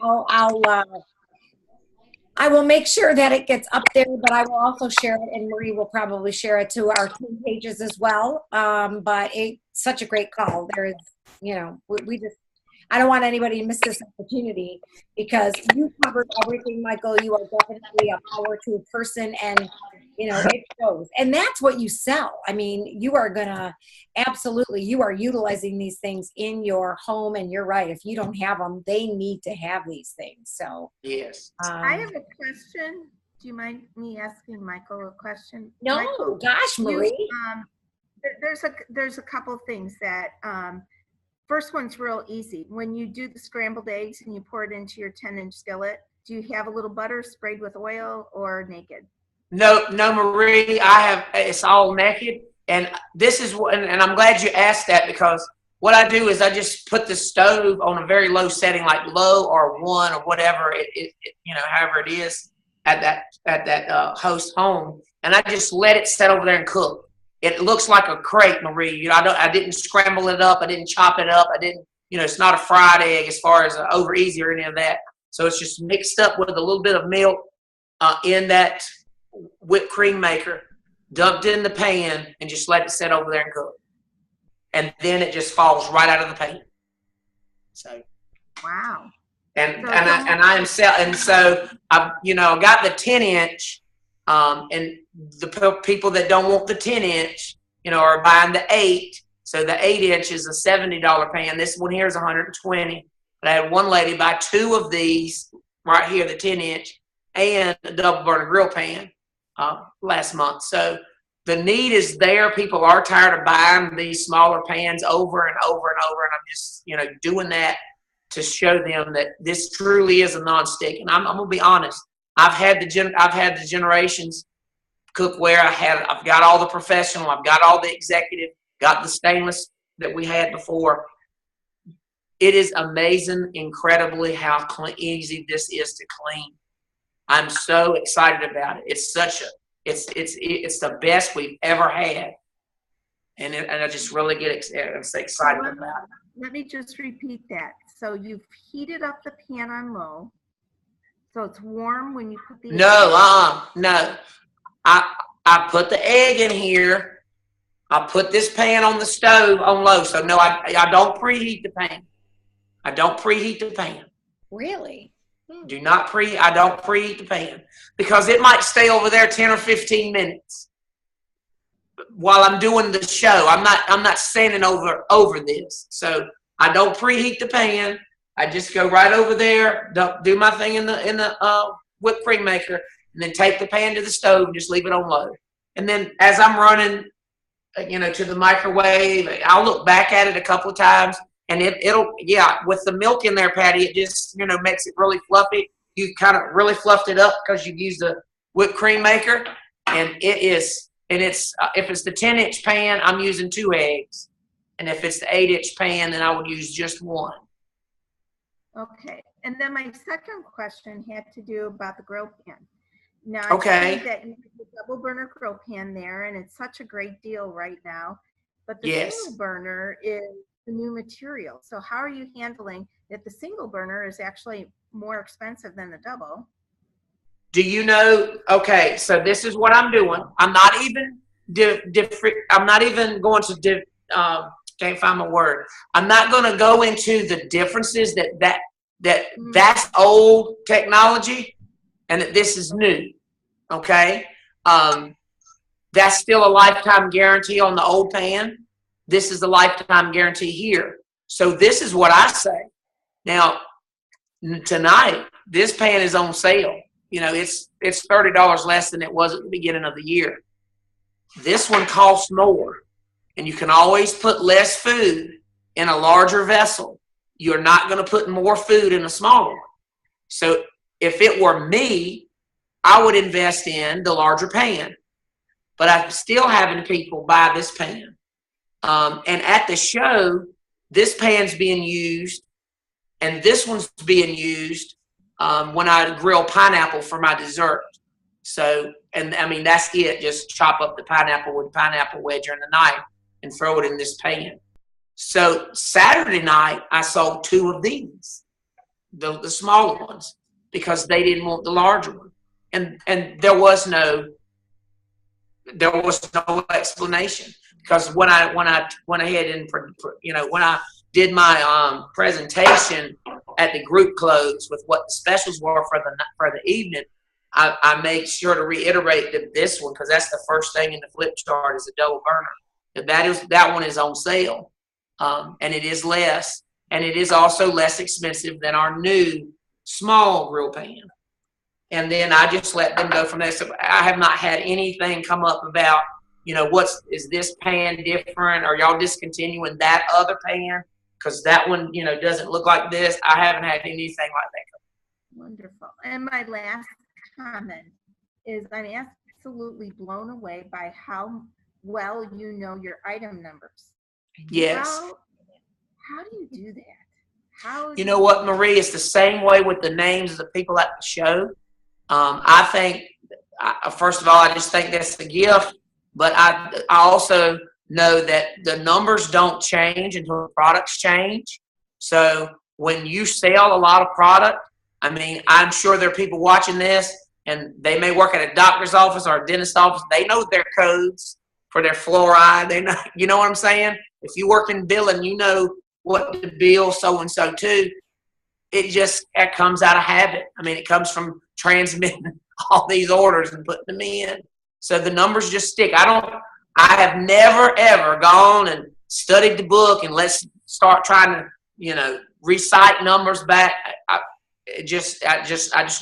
I will make sure that it gets up there, but I will also share it, and Marie will probably share it to our team pages as well. But it's such a great call. There is, I don't want anybody to miss this opportunity, because you covered everything, Michael. You are definitely a power to a person, and it shows. And that's what you sell. I mean, you are utilizing these things in your home, and you're right. If you don't have them, they need to have these things. So Yes. I have a question. Do you mind me asking Michael a question? No, Michael, gosh, Marie. There's a couple things that first one's real easy. When you do the scrambled eggs and you pour it into your 10-inch skillet, do you have a little butter sprayed with oil or naked? No, Marie, it's all naked. And this is what, and I'm glad you asked that, because what I do is I just put the stove on a very low setting, like low or 1 or whatever however it is at that host home. And I just let it set over there and cook. It looks like a crepe, Marie. I didn't scramble it up. I didn't chop it up. I didn't, it's not a fried egg as far as over easy or any of that. So it's just mixed up with a little bit of milk in that whipped cream maker, dumped in the pan, and just let it set over there and cook. And then it just falls right out of the pan. So. Wow. And I am selling. So I got the 10-inch. And the people that don't want the 10-inch, are buying the 8. So the 8-inch is a $70 pan. This one here is $120. But I had one lady buy 2 of these right here, the 10-inch, and a double burner grill pan last month. So the need is there. People are tired of buying these smaller pans over and over and over. And I'm just, doing that to show them that this truly is a nonstick. And I'm going to be honest. I've had the generations cookware. I've got all the professional. I've got all the executive. Got the stainless that we had before. it is amazing, incredibly how easy this is to clean. I'm so excited about it. It's it's the best we've ever had. And I just really get excited about it. Let me just repeat that. So you've heated up the pan on low. So it's warm when you put the No. I put the egg in here. I put this pan on the stove on low. So no, I don't preheat the pan. I don't preheat the pan. Really? I don't preheat the pan because it might stay over there 10 or 15 minutes while I'm doing the show. I'm not standing over this. So I don't preheat the pan. I just go right over there, do my thing in the whipped cream maker, and then take the pan to the stove and just leave it on low. And then as I'm running, to the microwave, I'll look back at it a couple of times, and it'll with the milk in there, Patty, it just makes it really fluffy. You kind of really fluffed it up because you used the whipped cream maker, and it's if it's the 10-inch pan, I'm using 2 eggs, and if it's the 8-inch pan, then I would use just 1. Okay, and then my second question had to do about the grill pan. Now, Okay. I see that you have the double burner grill pan there, and it's such a great deal right now. But the Yes. single burner is the new material. So how are you handling that the single burner is actually more expensive than the double? Do you know? Okay, so this is what I'm doing. I'm not even different. I'm not even going to can't find my word. I'm not going to go into the differences that's old technology and that this is new. Okay, that's still a lifetime guarantee on the old pan. This is a lifetime guarantee here. So this is what I say. Now tonight, this pan is on sale. It's $30 less than it was at the beginning of the year. This one costs more. And you can always put less food in a larger vessel. You're not going to put more food in a smaller one. So if it were me, I would invest in the larger pan. But I'm still having people buy this pan. And at the show, this pan's being used, and this one's being used when I grill pineapple for my dessert. So, and I mean, that's it. Just chop up the pineapple with a pineapple wedger and a knife and throw it in this pan. So Saturday night, I sold 2 of these, the smaller ones, because they didn't want the larger one. And there was no explanation, because when I went ahead and when I did my presentation at the group close with what the specials were for the evening, I made sure to reiterate that this one, because that's the first thing in the flip chart, is a double burner. That one is on sale, and it is less, and it is also less expensive than our new small grill pan. And then I just let them go from there. So I have not had anything come up about, is this pan different? Are y'all discontinuing that other pan because that one, doesn't look like this? I haven't had anything like that. Wonderful. And my last comment is I'm absolutely blown away by how well you know your item numbers. Yes. How do you do that? You know what, Marie? It's the same way with the names of the people at the show. I think, first of all, I just think that's a gift. But I also know that the numbers don't change until the products change. So when you sell a lot of product, I mean, I'm sure there are people watching this, and they may work at a doctor's office or a dentist's office. They know their codes for their fluoride. They know, you know what I'm saying? If you work in billing, you know what to bill so-and-so too. It comes out of habit. I mean, it comes from transmitting all these orders and putting them in. So the numbers just stick. I have never, ever gone and studied the book and let's start trying to, recite numbers back. I just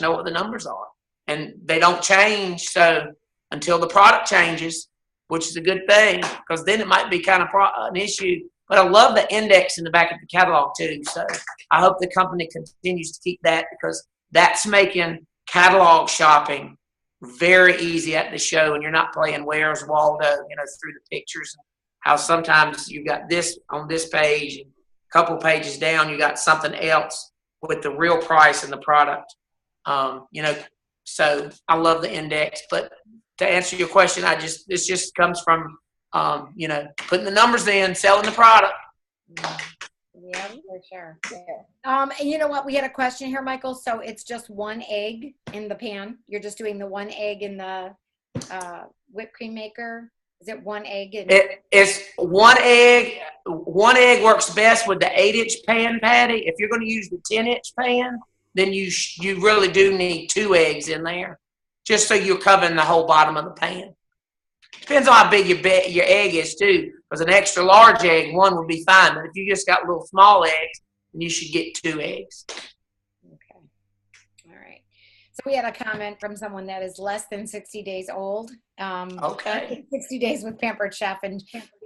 know what the numbers are, and they don't change. So until the product changes, which is a good thing, because then it might be kind of an issue. But I love the index in the back of the catalog too. So I hope the company continues to keep that, because that's making catalog shopping very easy at the show, and you're not playing Where's Waldo, through the pictures. How sometimes you got this on this page, couple pages down, you got something else with the real price and the product. So I love the index. But to answer your question, this just comes from, putting the numbers in, selling the product. Yeah, for sure. And you know what? We had a question here, Michael. So it's just 1 egg in the pan. You're just doing the 1 egg in the whipped cream maker. Is it 1 egg? It's 1 egg. 1 egg works best with the 8-inch pan, Patty. If you're going to use the 10-inch pan, then you really do need 2 eggs in there, just so you're covering the whole bottom of the pan. Depends on how big your egg is too. Because an extra large egg, 1 would be fine. But if you just got little small eggs, then you should get 2 eggs. Okay. All right. So we had a comment from someone that is less than 60 days old. Okay. 60 days with Pampered Chef, and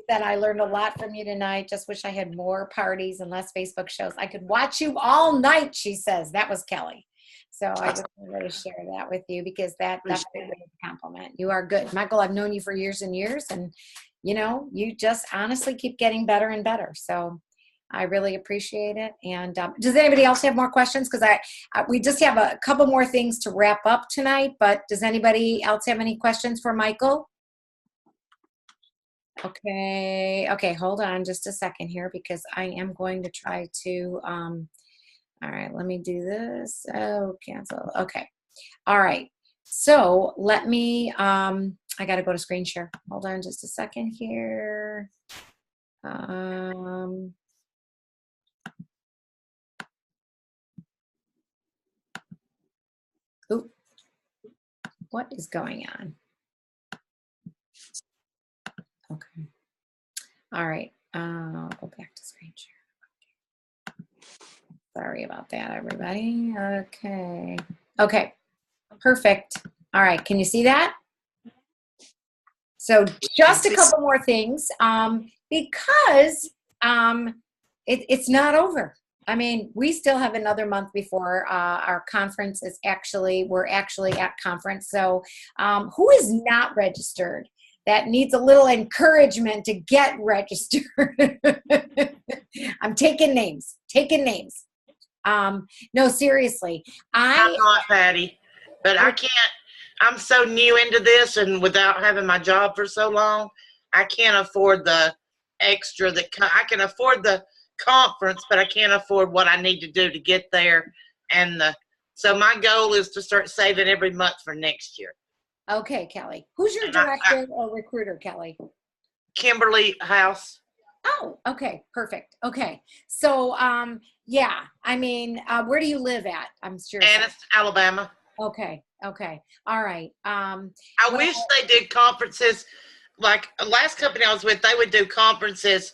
that I learned a lot from you tonight. Just wish I had more parties and less Facebook shows. I could watch you all night, she says. That was Kelly. So I just wanted to share that with you because that's a great compliment. You are good. Michael, I've known you for years and years, and you just honestly keep getting better and better. So I really appreciate it. And does anybody else have more questions? Because we just have a couple more things to wrap up tonight, but does anybody else have any questions for Michael? Okay, hold on just a second here because I am going to try to, all right, let me do this. Oh, cancel. Okay. All right. So let me, I got to go to screen share. Hold on just a second here. Oop. What is going on? Okay. All right. I'll go back to screen share. Sorry about that, everybody. Okay. Perfect. All right. Can you see that? So just a couple more things because it's not over. I mean, we still have another month before our conference is we're actually at conference. So who is not registered that needs a little encouragement to get registered? I'm taking names. No, seriously. I'm not, Patty, but I can't. I'm so new into this, and without having my job for so long, I can't afford the extra I can afford the conference, but I can't afford what I need to do to get there. So my goal is to start saving every month for next year. Okay, Kelly. Who's your director or recruiter, Kelly? Kimberly House. Oh, okay, perfect. Okay, so yeah, I mean, where do you live at? I'm sure. Annis, Alabama. Okay, all right. I wish they did conferences like the last company I was with. They would do conferences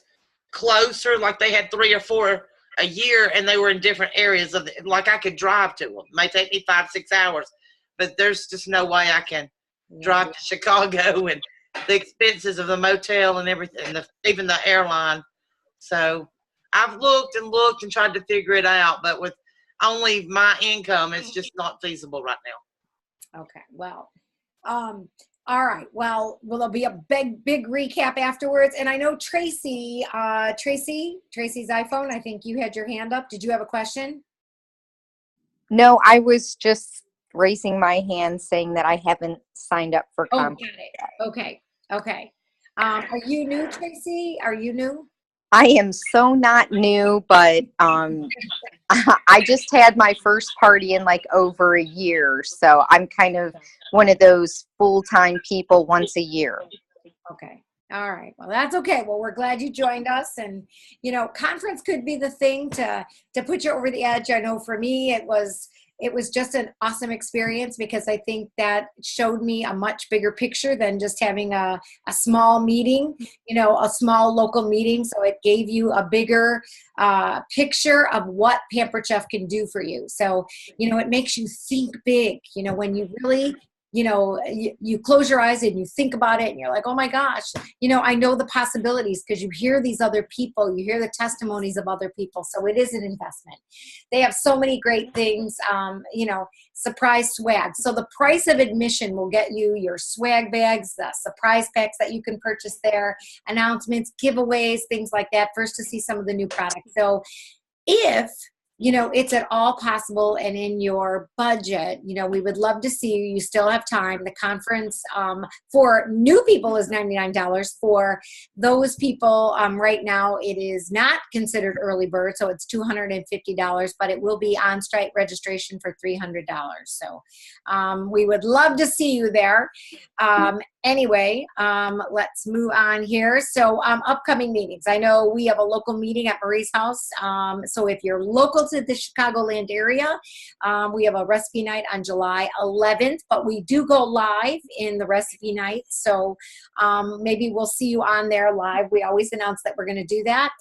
closer, like they had 3 or 4 a year, and they were in different areas of like I could drive to them. It may take me 5-6 hours, but there's just no way I can drive to Chicago and the expenses of the motel and everything, even the airline. So I've looked and tried to figure it out, but with only my income, it's just not feasible right now. Okay, well, all right. Well, will there be a big recap afterwards? And I know Tracy's iPhone, I think you had your hand up. Did you have a question? No, I was just raising my hand saying that I haven't signed up for conference yet. Okay. Are you new, Tracy? Are you new? I am so not new, but I just had my first party in like over a year. So I'm kind of one of those full-time people once a year. Okay. All right. Well, that's okay. Well, we're glad you joined us. And, conference could be the thing to put you over the edge. I know for me, it was just an awesome experience because I think that showed me a much bigger picture than just having a small meeting, a small local meeting. So it gave you a bigger picture of what Pampered Chef can do for you. So, it makes you think big, when you really you close your eyes and you think about it and you're like, oh my gosh, I know the possibilities, because you hear these other people, you hear the testimonies of other people. So it is an investment. They have so many great things, surprise swag. So the price of admission will get you your swag bags, the surprise packs that you can purchase there, announcements, giveaways, things like that, first to see some of the new products. So if it's at all possible and in your budget, we would love to see you. You still have time. The conference for new people is $99. For those people right now, it is not considered early bird, so it's $250, but it will be on-site registration for $300. So we would love to see you there. Anyway, let's move on here. So upcoming meetings. I know we have a local meeting at Marie's house. So if you're local to the Chicagoland area, we have a recipe night on July 11th, but we do go live in the recipe night. So maybe we'll see you on there live. We always announce that we're going to do that.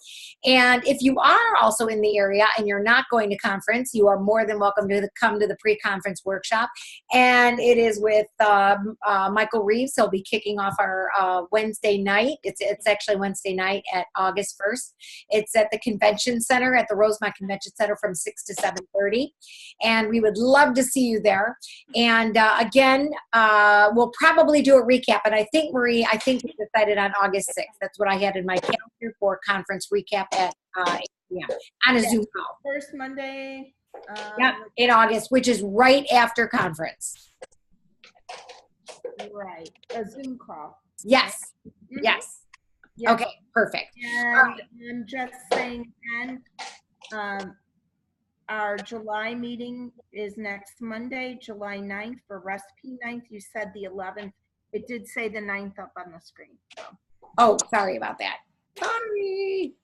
And if you are also in the area and you're not going to conference, you are more than welcome to come to the pre-conference workshop. And it is with Michael Reeves. He'll be kicking off our Wednesday night. It's actually Wednesday night at August 1st. It's at the Convention Center, at the Rosemont Convention Center, from 6 to 7:30. And we would love to see you there. And again, we'll probably do a recap. And I think, Marie, we decided on August 6th. That's what I had in my calendar for conference recap at 8 p.m. on a Zoom call. First Monday. In August, which is right after conference. Right, a Zoom call. Yes, Mm-hmm. yes. Yeah. Okay, perfect. And I'm just saying, our July meeting is next Monday, July 9th for recipe 9th. You said the 11th. It did say the 9th up on the screen. So. Oh, sorry about that. Sorry.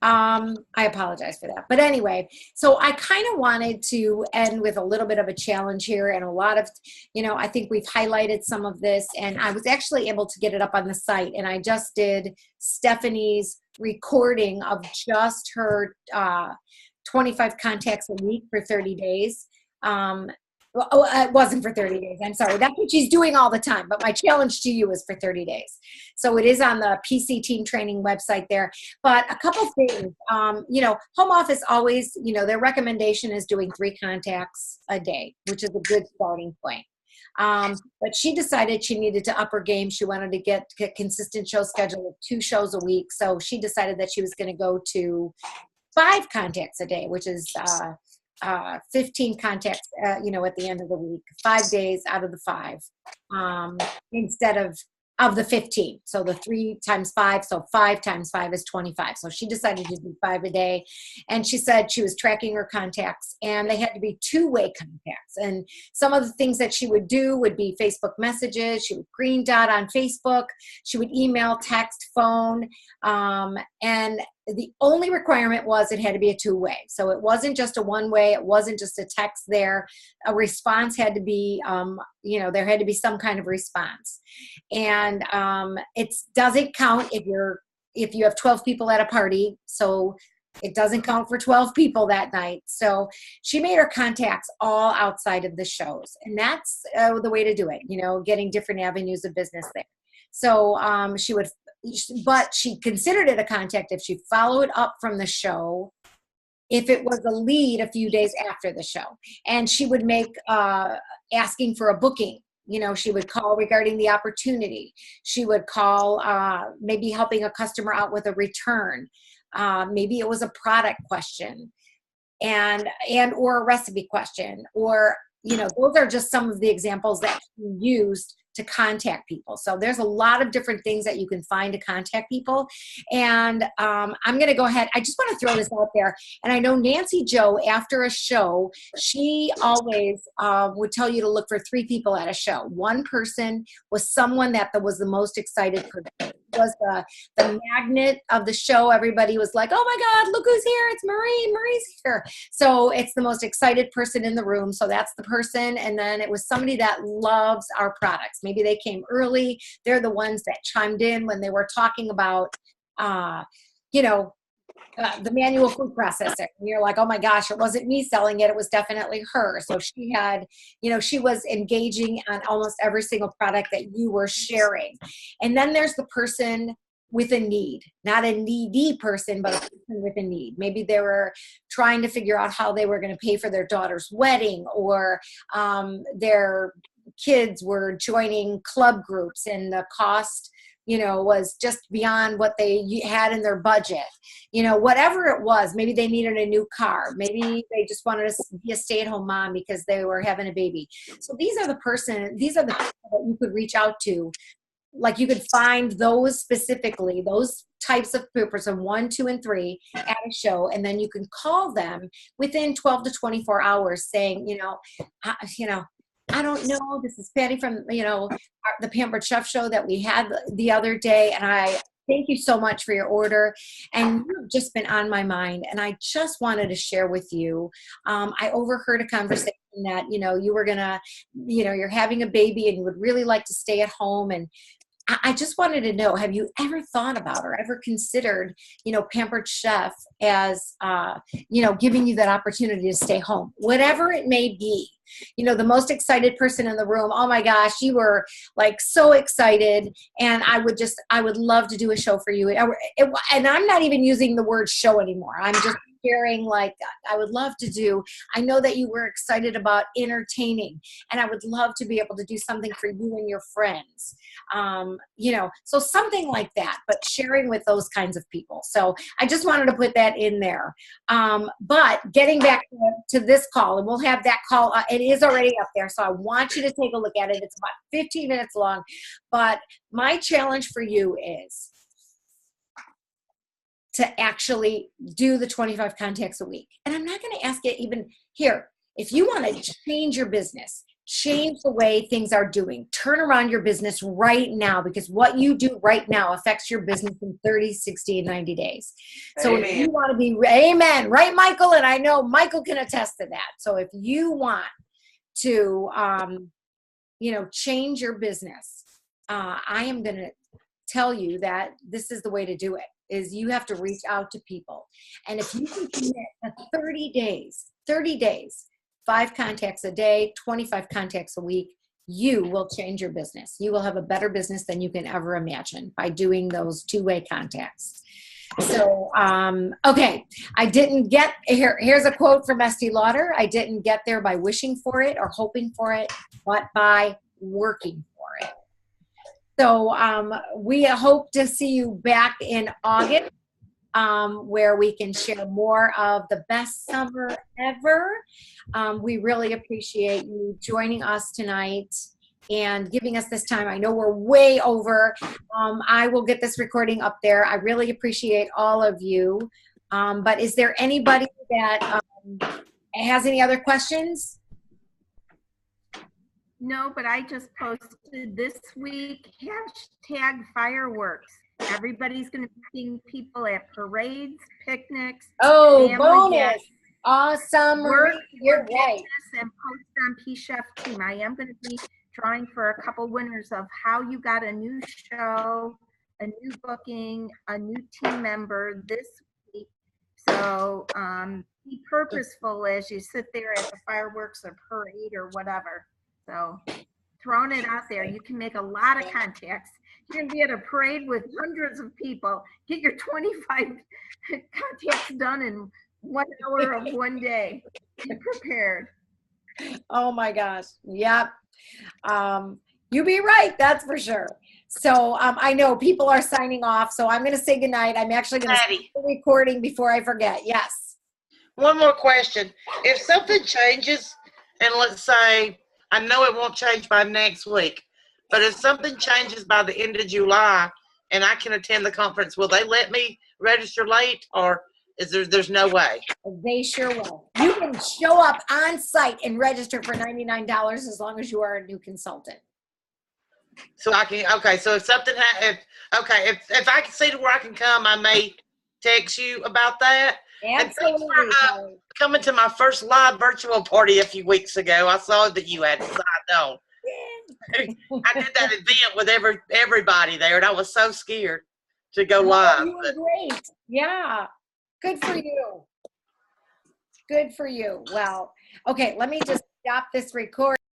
I apologize for that. But anyway, so I kind of wanted to end with a little bit of a challenge here, and a lot of, I think we've highlighted some of this, and I was actually able to get it up on the site, and I just did Stephanie's recording of just her 25 contacts a week for 30 days. It wasn't for 30 days. I'm sorry. That's what she's doing all the time. But my challenge to you is for 30 days. So it is on the PC Team Training website there. But a couple things, home office always, their recommendation is doing 3 contacts a day, which is a good starting point. But she decided she needed to up her game. She wanted to get consistent show schedule of 2 shows a week. So she decided that she was going to go to 5 contacts a day, which is 15 contacts, at the end of the week, 5 days out of the 5, instead of the 15. So the 3 times 5, so 5 times 5 is 25. So she decided to do 5 a day. And she said she was tracking her contacts, and they had to be 2-way contacts. And some of the things that she would do would be Facebook messages. She would green dot on Facebook. She would email, text, phone, and the only requirement was it had to be a 2-way. So it wasn't just a 1-way. It wasn't just a text there. A response had to be, there had to be some kind of response. And it doesn't count if you have 12 people at a party. So it doesn't count for 12 people that night. So she made her contacts all outside of the shows. And that's the way to do it, getting different avenues of business there. So but she considered it a contact if she followed up from the show, if it was a lead a few days after the show. And she would make asking for a booking. She would call regarding the opportunity. She would call maybe helping a customer out with a return. Maybe it was a product question and or a recipe question, or those are just some of the examples that she used to contact people. So there's a lot of different things that you can find to contact people. And I'm going to go ahead. I just want to throw this out there. And I know Nancy Joe, after a show, she always would tell you to look for 3 people at a show. One person was someone that was the most excited person. Was the magnet of the show. Everybody was like, oh my God, look who's here. It's Marie. Marie's here. So it's the most excited person in the room. So that's the person. And then it was somebody that loves our products. Maybe they came early. They're the ones that chimed in when they were talking about, the manual food processor. And you're like, oh my gosh, it wasn't me selling it. It was definitely her. So she had, she was engaging on almost every single product that you were sharing. And then there's the person with a need, not a needy person, but a person with a need. Maybe they were trying to figure out how they were going to pay for their daughter's wedding, or their kids were joining club groups and the cost was just beyond what they had in their budget. Whatever it was, maybe they needed a new car. Maybe they just wanted to be a stay-at-home mom because they were having a baby. So these are the people that you could reach out to. Like you could find those specifically, those types of person 1, 2, and 3 at a show, and then you can call them within 12 to 24 hours saying, I don't know, this is Patty from, the Pampered Chef show that we had the other day, and I thank you so much for your order, and you've just been on my mind, and I just wanted to share with you. I overheard a conversation that, you were gonna, you're having a baby and you would really like to stay at home, and I just wanted to know, have you ever thought about or ever considered, Pampered Chef as, giving you that opportunity to stay home, whatever it may be? The most excited person in the room, oh my gosh, you were like so excited, and I would love to do a show for you. And I'm not even using the word show anymore. I'm just sharing, like, I would love to do. I know that you were excited about entertaining, and I would love to be able to do something for you and your friends. So something like that, but sharing with those kinds of people. So I just wanted to put that in there. But getting back to this call, and we'll have that call, it is already up there. So I want you to take a look at it. It's about 15 minutes long, but my challenge for you is to actually do the 25 contacts a week. And I'm not going to ask it even here. If you want to change your business, change the way things are doing, turn around your business right now, because what you do right now affects your business in 30, 60, and 90 days. So if you want to be, amen, right, Michael? And I know Michael can attest to that. So if you want to, change your business, I am going to tell you that this is the way to do it, is you have to reach out to people. And if you can commit to 30 days, 5 contacts a day, 25 contacts a week, you will change your business. You will have a better business than you can ever imagine by doing those 2-way contacts. So, okay, I didn't get, here's a quote from Estee Lauder. I didn't get there by wishing for it or hoping for it, but by working for it. So we hope to see you back in August, where we can share more of the best summer ever. We really appreciate you joining us tonight and giving us this time. I know we're way over. I will get this recording up there. I really appreciate all of you. But is there anybody that has any other questions? No, but I just posted this week, hashtag fireworks. Everybody's going to be seeing people at parades, picnics. Oh, bonus. Awesome. You're right. And post on P-Chef team. I am going to be drawing for a couple winners of how you got a new show, a new booking, a new team member this week. So be purposeful as you sit there at the fireworks or parade or whatever. So throwing it out there, you can make a lot of contacts. You're going to be at a parade with hundreds of people. Get your 25 contacts done in 1 hour of one day. Be prepared. Oh my gosh. Yep. You be right. That's for sure. So I know people are signing off, so I'm going to say goodnight. I'm actually going to start the recording before I forget. Yes. One more question. If something changes, and let's say, I know it won't change by next week, but if something changes by the end of July and I can attend the conference, will they let me register late, or is there's no way? They sure will. You can show up on site and register for $99 as long as you are a new consultant. So I can, okay, so if something, if I can see to where I can come, I may text you about that. Absolutely. And thanks for coming to my first live virtual party a few weeks ago. I saw that you had signed on. I did that event with everybody there, and I was so scared to go live. You were great. Yeah. Good for you. Good for you. Well, okay, let me just stop this recording.